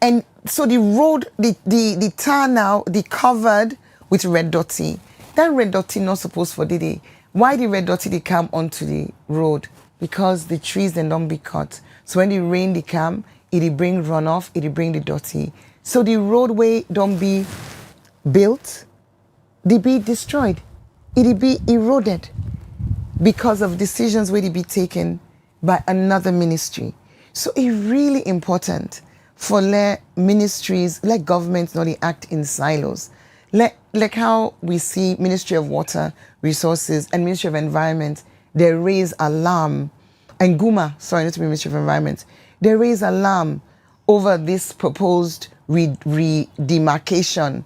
And so the road, the tar now, they covered with red dotty. That red dotty not supposed for the day. Why the red dotty they come onto the road? Because the trees then don't be cut. So when the rain they come, it bring runoff, it bring the dotty. So the roadway don't be built, they be destroyed. It be eroded because of decisions where they be taken by another ministry. So it's really important for let ministries, let governments not act in silos. Like how we see Ministry of Water Resources and Ministry of Environment, they raise alarm, and not to be Ministry of Environment, they raise alarm over this proposed redemarcation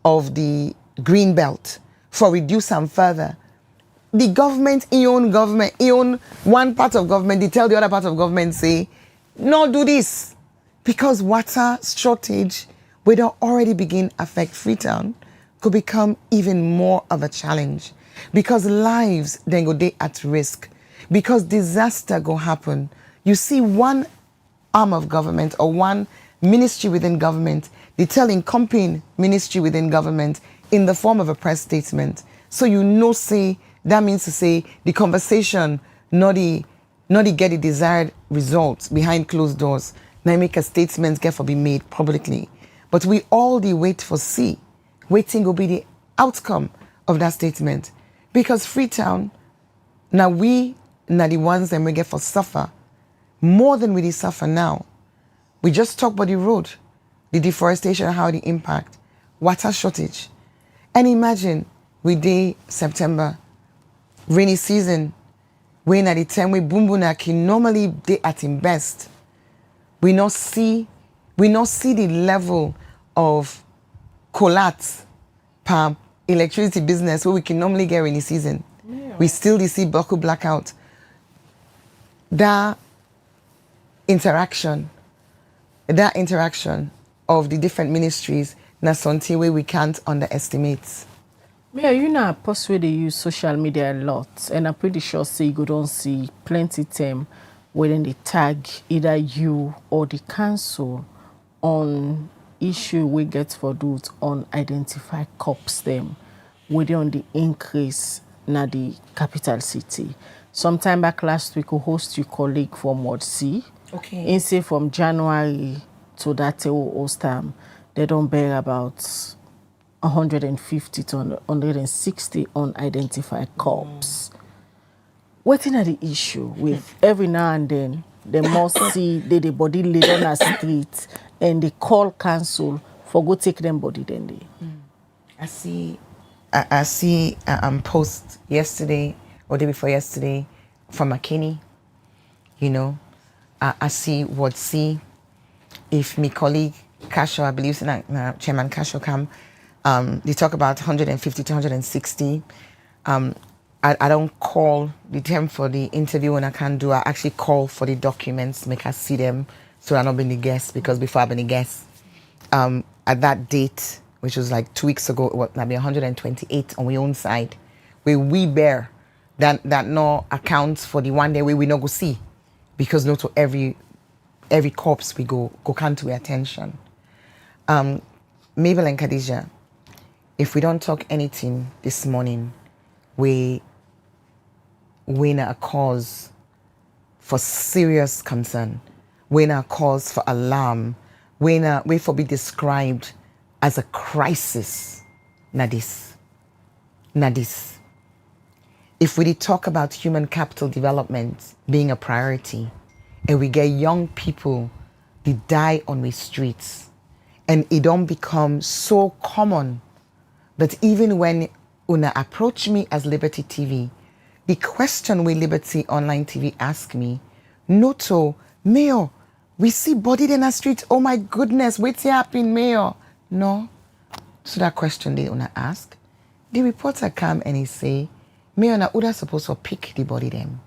of the green belt for reduce them further. The government, one part of government, they tell the other part of government, say, no, do this. Because water shortage will already begin affect Freetown, could become even more of a challenge because lives then go dey at risk, because disaster go happen. You see one arm of government or one ministry within government, they tell incoming ministry within government in the form of a press statement. So you know, say, that means to say the conversation not the get the desired results behind closed doors. Now make a statement get for be made publicly. But we all the wait for see. Waiting will be the outcome of that statement. Because Freetown, now we now the ones that we get for suffer more than we did suffer now. We just talk about the road, the deforestation, how the impact, water shortage. And imagine we day September, rainy season, when at the time we Bumbunaki normally they at in best. We not see the level of collapse per electricity business where we can normally get rainy season. Yeah. We still see Boku blackout. That interaction of the different ministries na something where we can't underestimate. Yeah, you know, post they use social media a lot, and I'm pretty sure say you don't see plenty time when they tag either you or the council on issue we get for those unidentified corpse them within on the increase na the capital city. Sometime back last week we host your colleague from Ward C. Okay. And say from January to that time, they don't bear about 150 to 160 unidentified corpse. What is the issue with every now and then they must see the body laid on a street and they call council for go take them body then they. I see post yesterday or day before yesterday from McKinney, you know. I see what see if my colleague Casho, I believe Chairman Casho come, they talk about 150 to 160. I don't call the time for the interview when I can't do. I actually call for the documents, make us see them, so I'm not being the guest, because before I've been a guest, at that date, which was like 2 weeks ago, it was maybe 128 on my own side, where we bear that no accounts for the one day where we not go see, because not to every corpse we go can't to attention. Mabel and Khadija, if we don't talk anything this morning, we win a cause for serious concern, win a cause for alarm, we for be described as a crisis. Nadis. If we did talk about human capital development being a priority, and we get young people they die on the streets, and it don't become so common that even when una approach me as Liberty TV, the question we Liberty Online TV ask me, Noto, Mayor, we see body in the street, oh my goodness, what's happening, Mayor? No. So that question they una ask, the reporter come and he say, Mayor, na uda supposed to pick the body them.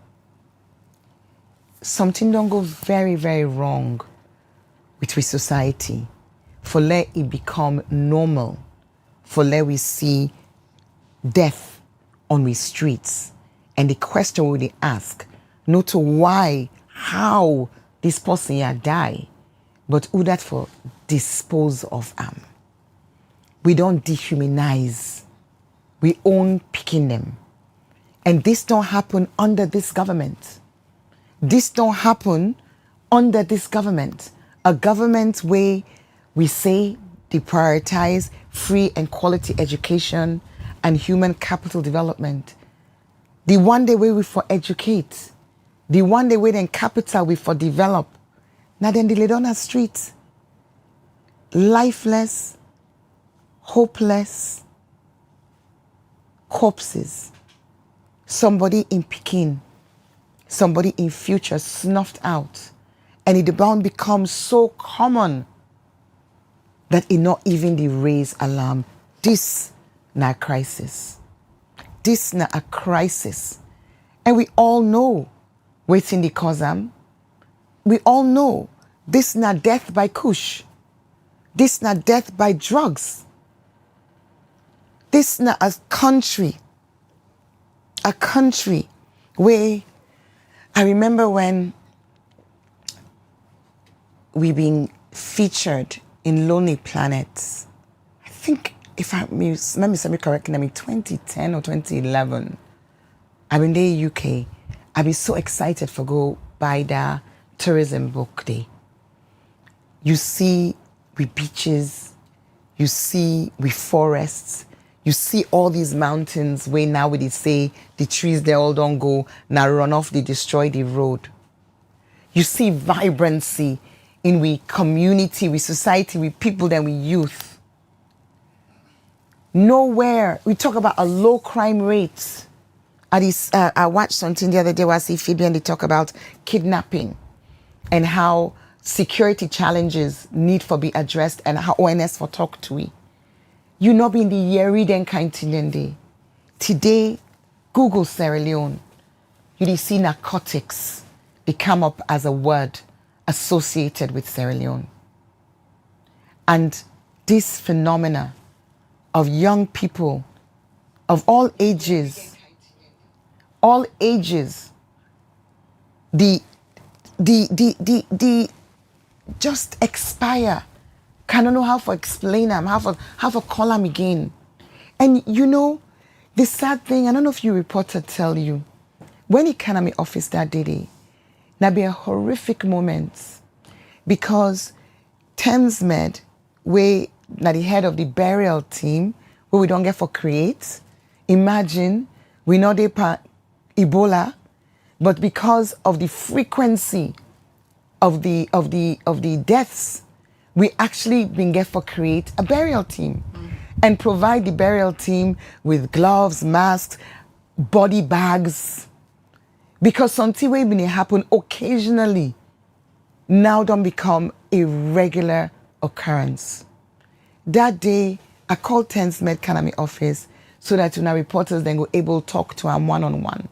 Something don't go very, very wrong with society for let it become normal, for let we see death on the streets. And the question we ask, not to why, how this person here die, but who that for dispose of them. We don't dehumanize. We own picking them. And this don't happen under this government. This don't happen under this government. A government where we say they prioritize free and quality education and human capital development. The one day where we for educate. The one day where then capital we for develop. Now then they lay down the streets. Lifeless, hopeless corpses. Somebody in Peking, somebody in future snuffed out. And it bound becomes so common that it not even the raise alarm. This na crisis. This na a crisis. And we all know waiting the cause am. We all know this na death by kush. This na death by drugs. This now a country where I remember when we been featured in Lonely Planets. I think if I remember correctly, I mean 2010 or 2011. I've been there in UK. I've been so excited for go by the tourism book day. You see with beaches, you see with forests, you see all these mountains where now we say the trees they all don't go, now run off, they destroy the road. You see vibrancy in we community, with society, with people, then with youth. Nowhere, we talk about a low crime rate. I watched something the other day where I see Phoebe and they talk about kidnapping and how security challenges need for be addressed and how awareness for talk to we. You know be in the year then kind of today, Google Sierra Leone, you see narcotics, they come up as a word associated with Sierra Leone. And this phenomena of young people of all ages, the just expire. Can't know how to explain them, how to call them again. And you know, the sad thing, I don't know if your reporter tell you, when he came to my office that day, that be a horrific moment because Thamesmed, where na the head of the burial team, where we don't get for create, imagine we know they pa Ebola, but because of the frequency of the deaths, we actually been get for create a burial team and provide the burial team with gloves, masks, body bags. Because something way been happen occasionally now don't become a regular occurrence. That day, I called Thamesmed Kanami office so that when our reporters then go able to talk to him one-on-one.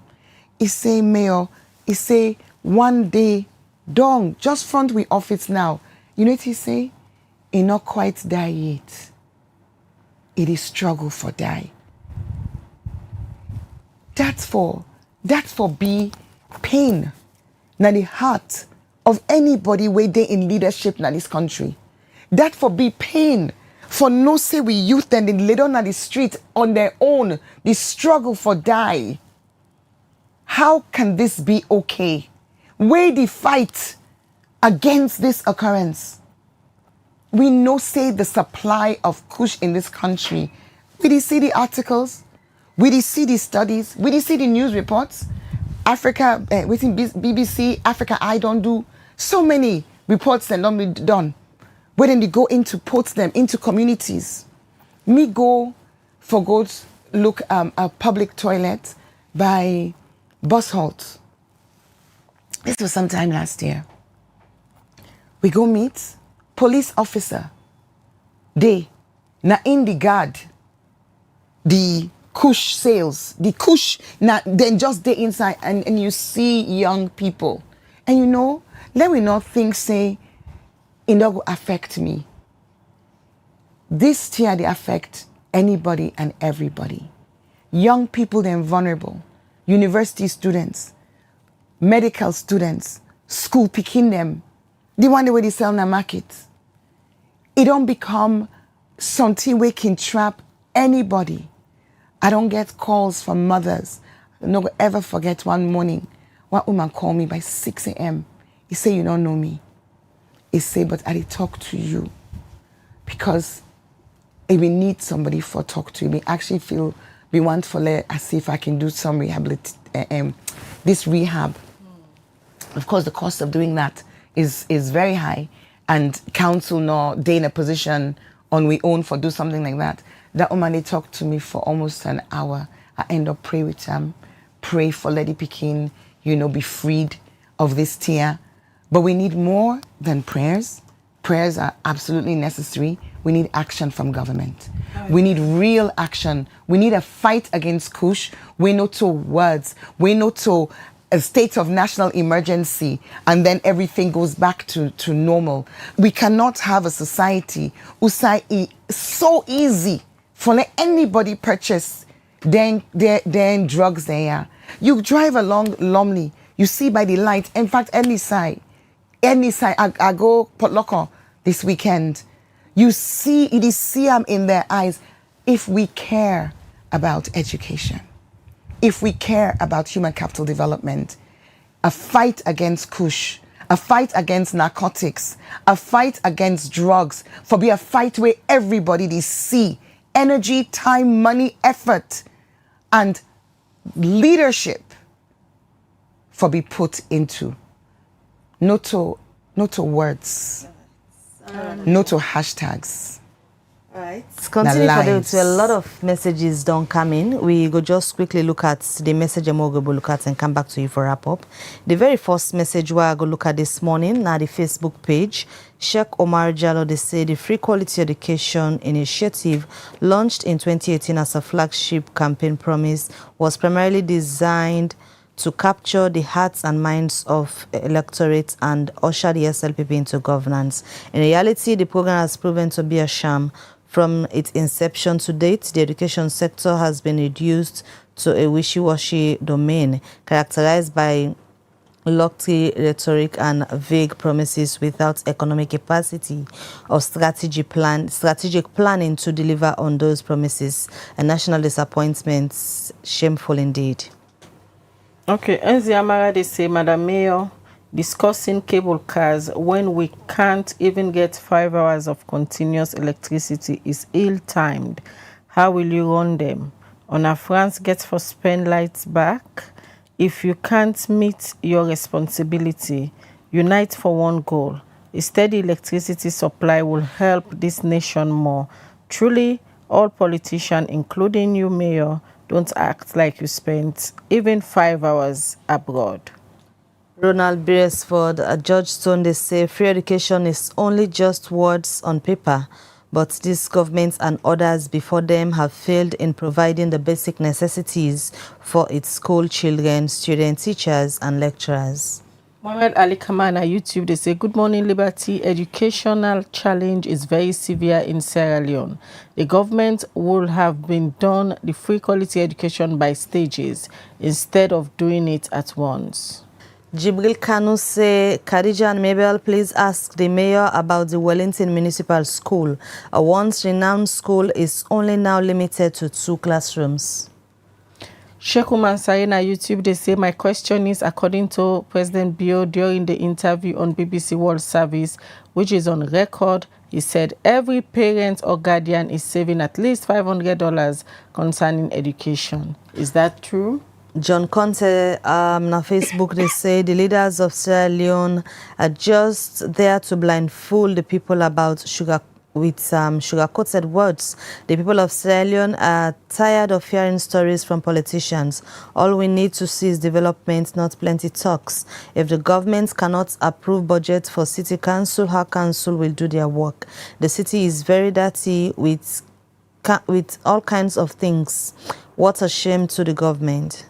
He say, Mayor, he say, one day, dong, just front we office now. You know what he say? He not quite die yet. It is struggle for die. That's for be pain na the heart of anybody where they in leadership na this country. That for be pain for no say we youth and they lay down on the street on their own, the struggle for die. How can this be okay? Where the fight against this occurrence? We know say the supply of kush in this country. We did see the articles, we did see the studies, we did see the news reports. Africa, within BBC, Africa I don't do so many reports that don't be done. Where then they go into ports them into communities. Me go for go look a public toilet by bus halt. This was sometime last year. We go meet police officer. They na in the guard the kush sales, the kush na then just they inside and you see young people. And you know, let me not think say it not go affect me. This year they affect anybody and everybody. Young people they're vulnerable, university students, medical students, school picking them, the one way they sell in the market. It don't become something we can trap anybody. I don't get calls from mothers. I don't ever forget one morning, one woman called me by 6 a.m. He said, you don't know me. He said, but I talk to you because if we need somebody for talk to you, we actually feel we want for as if I can do some this rehab. Of course, the cost of doing that is very high, and council nor they in a position on we own for do something like that. That woman, they talked to me for almost an hour. I end up pray with them, pray for Lady Pekin, be freed of this tear. But we need more than prayers. Prayers are absolutely necessary. We need action from government. We need real action. We need a fight against kush. We know to words. We know to a state of national emergency, and then everything goes back to normal. We cannot have a society who say it's so easy for let anybody purchase then drugs there. You drive along Lumley, you see by the light, in fact, any side, I go Port Loco this weekend, you see, it is see them in their eyes. If we care about education, if we care about human capital development, a fight against kush, a fight against narcotics, a fight against drugs, for be a fight where everybody they see energy, time, money, effort, and leadership for be put into. No to words, no to hashtags. Right. Continue for lives. a lot of messages don't come in. We go just quickly look at the message I'm going to look at and come back to you for wrap up. The very first message we are going to look at this morning now the Facebook page. Sheikh Omar Jallo, they say the Free Quality Education Initiative launched in 2018 as a flagship campaign promise was primarily designed to capture the hearts and minds of electorates and usher the SLPP into governance. In reality, the program has proven to be a sham. From its inception to date, the education sector has been reduced to a wishy-washy domain characterized by lofty rhetoric and vague promises without economic capacity or strategic planning to deliver on those promises. A national disappointment, shameful indeed. Okay, Enzi Amara, they say, Madam Mayor, discussing cable cars when we can't even get 5 hours of continuous electricity is ill-timed. How will you run them? On France gets for spend lights back? If you can't meet your responsibility, unite for one goal. A steady electricity supply will help this nation more. Truly, all politicians, including you, Mayor, don't act like you spent even 5 hours abroad. Ronald Beresford, George Stone, they say free education is only just words on paper, but this government and others before them have failed in providing the basic necessities for its school children, students, teachers, and lecturers. Mohamed Ali Kamana, YouTube, they say, good morning, Liberty. Educational challenge is very severe in Sierra Leone. The government would have been done the free quality education by stages instead of doing it at once. Jibril Kanu say, Khadija and Mabel, please ask the mayor about the Wellington Municipal School. A once renowned school is only now limited to 2 classrooms. Sheikh Umar Sarina, YouTube, they say, my question is, according to President Bio during the interview on BBC World Service, which is on record, he said every parent or guardian is saving at least $500 concerning education. Is that true? John Conte, on Facebook, they say the leaders of Sierra Leone are just there to blindfold the people about sugar-coated words. The people of Sierra Leone are tired of hearing stories from politicians. All we need to see is development, not plenty talks. If the government cannot approve budget for city council, how council will do their work? The city is very dirty with all kinds of things. What a shame to the government.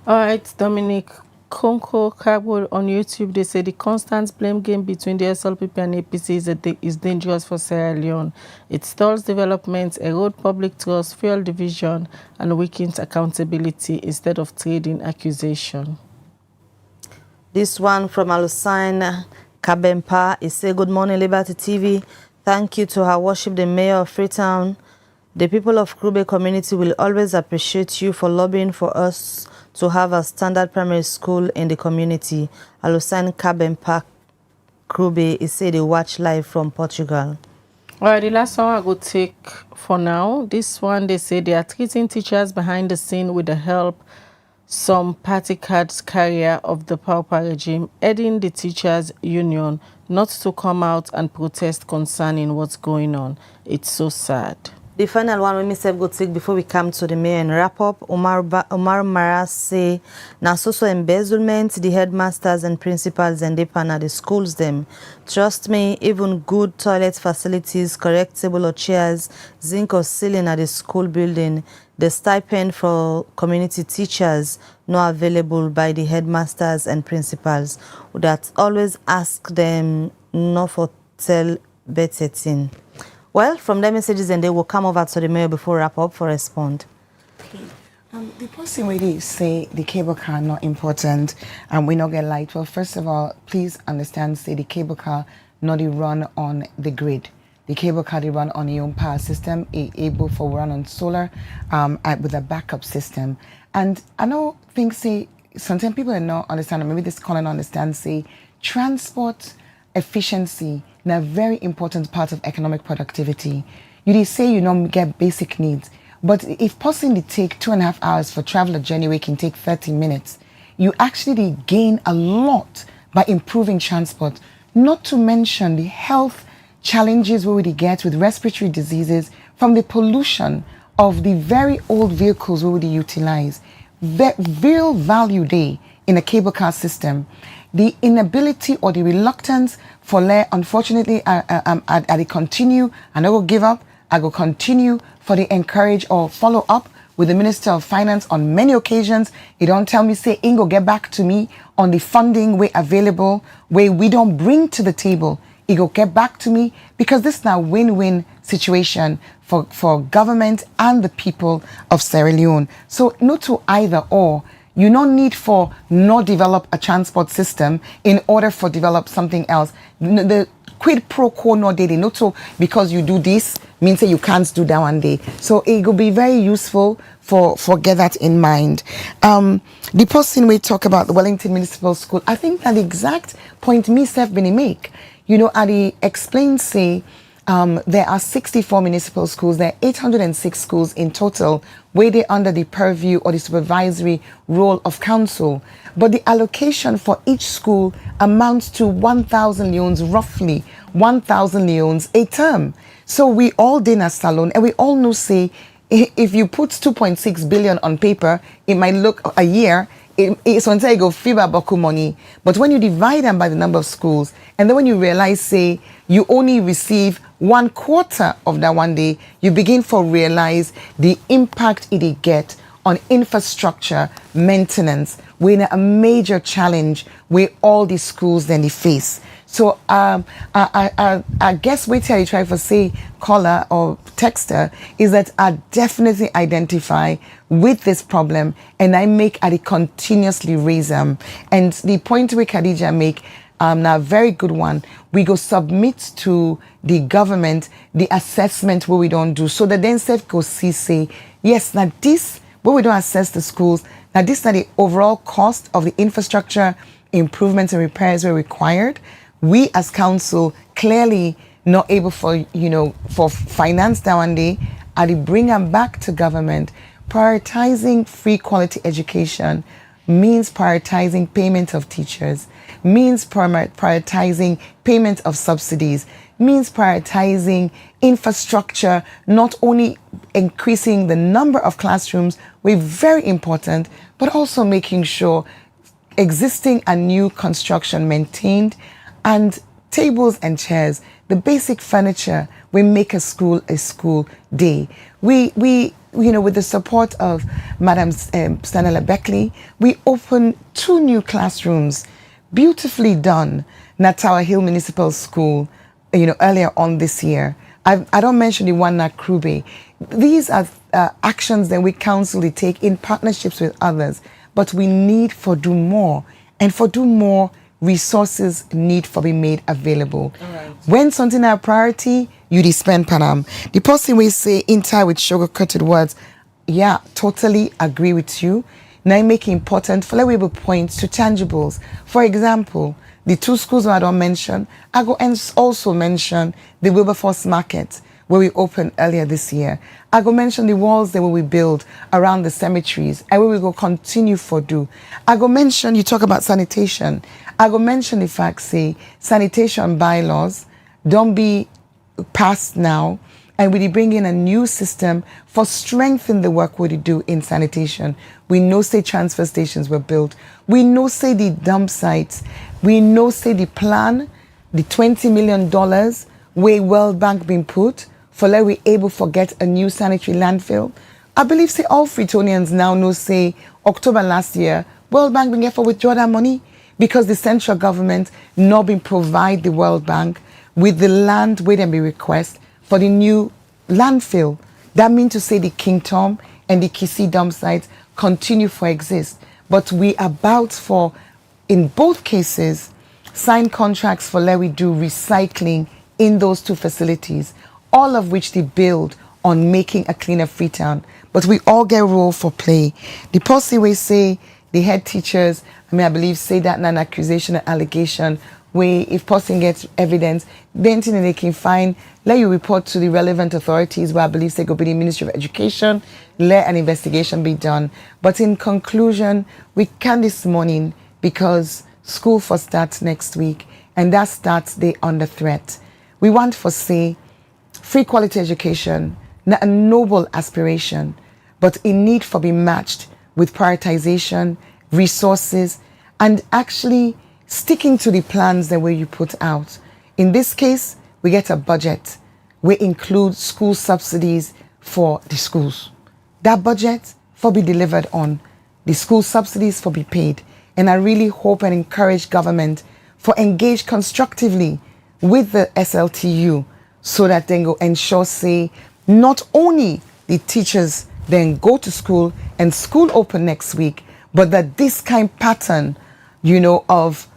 All right, Dominic Konko Kabul on YouTube, they say the constant blame game between the SLPP and APC is dangerous for Sierra Leone. It stalls development, erodes public trust, fuels division, and weakens accountability instead of trading accusation. This one from Alusine Kabempa is say, good morning, Liberty TV. Thank you to Her Worship, the Mayor of Freetown. The people of Krube community will always appreciate you for lobbying for us to have a standard primary school in the community. Alusine Kabempa Krube is say they watch live from Portugal. All right, the last one I go take for now. This one, they say they are treating teachers behind the scene with the help some party cards carrier of the pauper regime, urging the teachers union not to come out and protest concerning what's going on. It's so sad. The final one we myself go take before we come to the mayor and wrap up. Omar Maras say, now so embezzlement, the headmasters and principals and the schools them. Trust me, even good toilet facilities, correct table or chairs, zinc or ceiling at the school building, the stipend for community teachers not available by the headmasters and principals. That always ask them not for tell better thing. Well, from the messages, and they will come over to the mayor before wrap up for respond. Okay. The person really say the cable car not important and we not get light. Well, first of all, please understand, say the cable car not run on the grid. The cable car they run on your own power system, able for run on solar with a backup system. And I know things say, sometimes people don't understand, or maybe this calling understand, say transport efficiency is a very important part of economic productivity. You say you don't get basic needs. But if possibly take 2.5 hours for traveler journey where it can take 30 minutes, you actually gain a lot by improving transport. Not to mention the health challenges we would get with respiratory diseases from the pollution of the very old vehicles we would utilize. The real value there in a cable car system, the inability or the reluctance for unfortunately, I continue, and I will give up. I will continue for the encourage or follow up with the Minister of Finance on many occasions. He don't tell me, say, Ingo, get back to me on the funding way available, where we don't bring to the table. He go get back to me, because this is now a win-win situation for government and the people of Sierra Leone. So not to either or. You don't need for not develop a transport system in order for develop something else. The quid pro quo no day, not so because you do this means that you can't do that one day. So it will be very useful for get that in mind. The person we talk about the Wellington Municipal School, I think that the exact point myself been make. You know, I explain say there are 64 municipal schools, there are 806 schools in total, where they're under the purview or the supervisory role of council. But the allocation for each school amounts to 1,000 leones, roughly 1,000 leones a term. So we all did a salon, and we all know, say, if you put 2.6 billion on paper, it might look a year, it's on say go fiba boku money. But when you divide them by the number of schools, and then when you realize, say, you only receive 1/4 of that one day, you begin to realize the impact it get on infrastructure maintenance. We're in a major challenge where all these schools then they face. So I guess wait till you try to say caller or texter is that I definitely identify with this problem, and I continuously raise them. And the point we Khadija make now a very good one. We go submit to the government the assessment where we don't do, so that then self go see say yes, now this where we don't assess the schools, now this is the overall cost of the infrastructure improvements and repairs were required. We as council clearly not able for finance that one day, and they bring them back to government. Prioritizing free quality education means prioritizing payment of teachers, means prioritizing payment of subsidies, means prioritizing infrastructure, not only increasing the number of classrooms, which is very important, but also making sure existing and new construction maintained, and tables and chairs, the basic furniture, we make a school day. We with the support of Madam Stanella Beckley, we opened 2 new classrooms, beautifully done, at Tower Hill Municipal School, earlier on this year. I don't mention the one at Krube. These are actions that we council take in partnerships with others, but we need for do more, and for do more, resources need for be made available. Right. When something a priority, you spend Panam. The person we say in tie with sugar-coated words, yeah, totally agree with you. Now I make it important for we points to tangibles. For example, the 2 schools I don't mention, I go and also mention the Wilberforce Market, where we opened earlier this year. I go mention the walls that we build around the cemeteries, and where we go continue for do. I go mention, you talk about sanitation. I go mention the fact, say, sanitation bylaws don't be passed now, and we bring in a new system for strengthening the work we do in sanitation. We know, say, transfer stations were built. We know, say, the dump sites. We know, say, the plan, the $20 million where World Bank been put for like we able to get a new sanitary landfill. I believe, say, all Freetonians now know, say, October last year, World Bank been here for withdraw that money because the central government not been provide the World Bank with the land where they be request for the new landfill. That means to say the King Tom and the Kisi dump sites continue to exist. But we are about for, in both cases, sign contracts for let we do recycling in those two facilities, all of which they build on making a cleaner Freetown. But we all get role for play. The policy we say the head teachers, I believe, say that in an accusation or allegation, where if person gets evidence, then they can find, let you report to the relevant authorities, where I believe say go be the Ministry of Education, let an investigation be done. But in conclusion, we can this morning because school for starts next week, and that starts day under threat. We want for say free quality education, not a noble aspiration, but in need for be matched with prioritization, resources, and actually sticking to the plans that way you put out. In this case, we get a budget. We include school subsidies for the schools. That budget for be delivered on, the school subsidies for be paid. And I really hope and encourage government for engage constructively with the SLTU so that they go ensure say not only the teachers then go to school and school open next week, but that this kind of pattern, of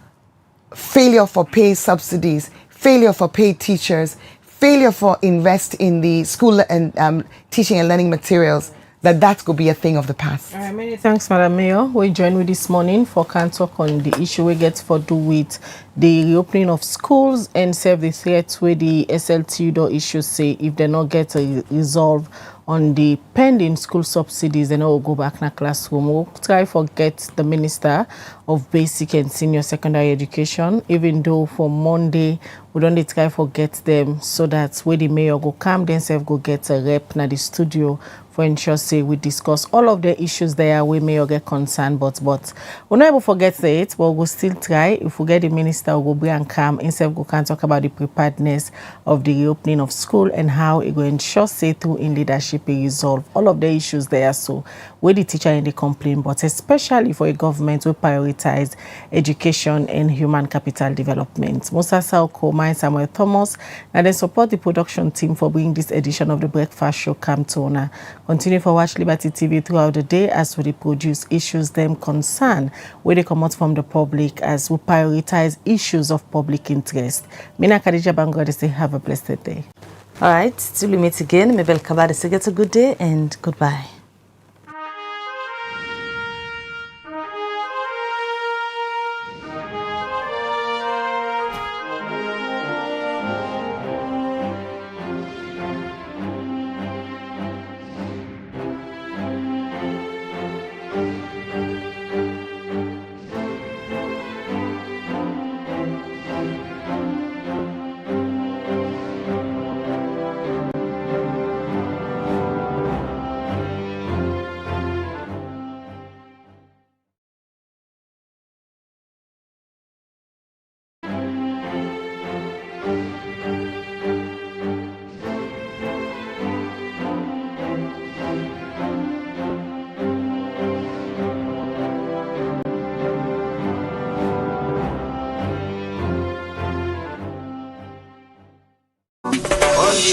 failure for pay subsidies, failure for paid teachers, failure for invest in the school and teaching and learning materials, that could be a thing of the past. All right, many thanks, Madam Mayor. We join with this morning for can talk on the issue we get for do with the reopening of schools and serve the threats where the SLTU issue say if they not get a resolve on the pending school subsidies, then we'll go back in a classroom. We'll try to get the Minister of Basic and Senior Secondary Education, even though for Monday, we don't try to get them so that where the mayor go come, themselves go get a rep na the studio for ensure say we discuss all of the issues there we may get concerned, but we're not able to forget it, but we'll still try. If we get the minister, we'll bring and come instead we can talk about the preparedness of the reopening of school and how it will ensure say through in leadership we resolve all of the issues there. So with the teacher in the complaint, but especially for a government who prioritize education and human capital development. Musa Sauko, mine Samuel Thomas, and then support the production team for bringing this edition of the Breakfast Show come to honor. Continue to watch Liberty TV throughout the day as we produce issues them concern where they come out from the public as we prioritize issues of public interest. Mina Khadija Bangladesh say have a blessed day. All right, till we meet again, Mabel Kabade say get a good day and goodbye.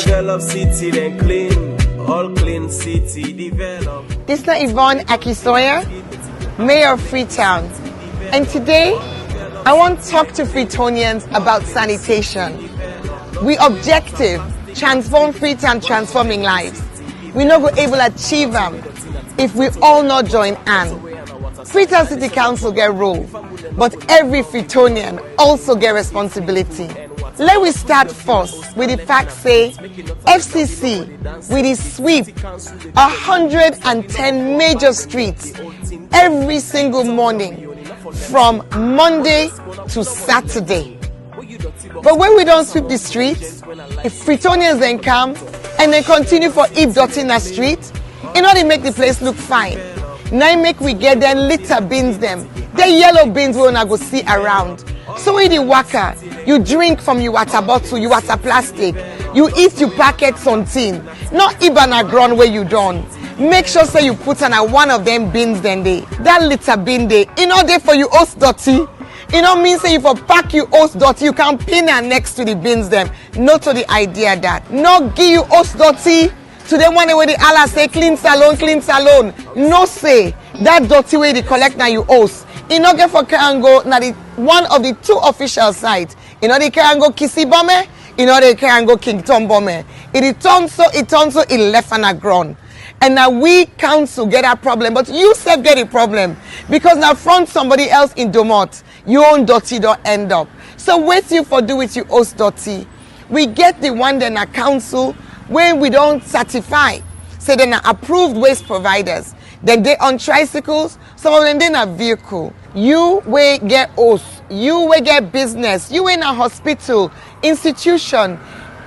Develop city, then clean, all clean city, develop. This is Yvonne Aki Sawyer, Mayor of Freetown. And today, I want to talk to Freetonians about sanitation. We objective, transform Freetown, transforming lives. We not go able to achieve them if we all not join hands. Freetown City Council get role, but every Freetonian also get responsibility. Let we start first with the fact say FCC with the sweep 110 major streets every single morning from Monday to Saturday. But when we don't sweep the streets, if Freetonians then come and they continue for heap dot in the street, in order to make the place look fine. Now make we get them litter bins them. The yellow bins we wanna go see around. So in the waka, you drink from your water bottle, your water plastic, you eat your packets on tin, not ibana ground where you done. Make sure say you put on one of them bins then they. That litter bin they, in order for you host dirty, It don't mean say you for pack you host dirty, you can pin her next to the bins them. Not to the idea that. Not give you host dirty to them one way the Allah say clean salon. No say that dirty way they collect now you host. You not get for Karango now the one of the two official sites. You know they Karango Kisi Bome, you know they Karango King Tom Bome. It turns so it left on the ground. And now we council get a problem, but you self get a problem because now front somebody else in Domot, your own dirty don't end up. So what you for do with your host dirty? We get the one then a council when we don't certify, say then approved waste providers. Then they on tricycles, some of them they a vehicle. You will get host, you will get business, you in a hospital, institution,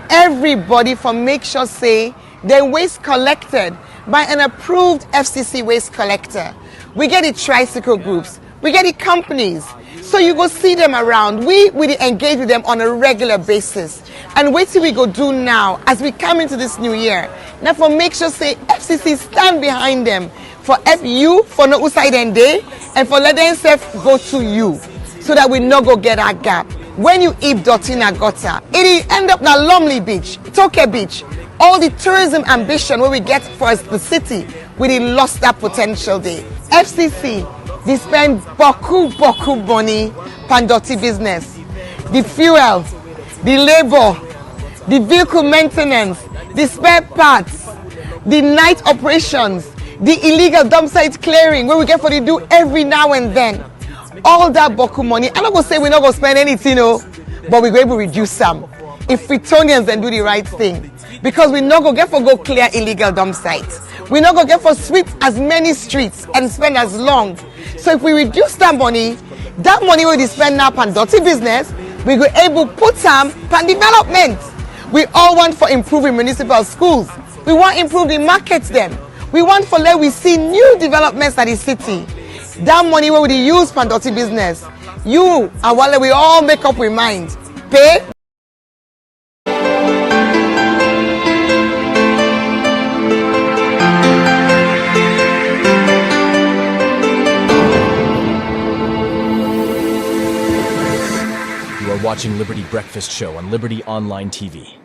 everybody for make sure say the waste collected by an approved FCC waste collector. We get the tricycle groups, we get the companies. So you go see them around. We engage with them on a regular basis. And wait till we go do now as we come into this new year. Now for make sure say FCC stand behind them for you for no side and day and for let them self go to you so that we no go get that gap. When you eat dirty in a gutter, it end up na Lumley Beach, Toke Beach. All the tourism ambition where we get for the city, we lost that potential there. FCC, they spend boku money on dirty business. The fuel, the labor, the vehicle maintenance, the spare parts, the night operations, the illegal dump site clearing where we get for the do every now and then. All that boku money. I'm not going to say we're not going to spend anything, but we're going to reduce some. If Freetonians then do the right thing. Because we're not going to get for go clear illegal dump sites. We're not going to get for sweep as many streets and spend as long. So if we reduce that money we spend now on dirty business, we go able to put some on development. We all want for improving municipal schools. We want improving markets them. We want for let we see new developments at the city. That money we use for dirty business. You and while we all make up with mind. Pay. You are watching Liberty Breakfast Show on Liberty Online TV.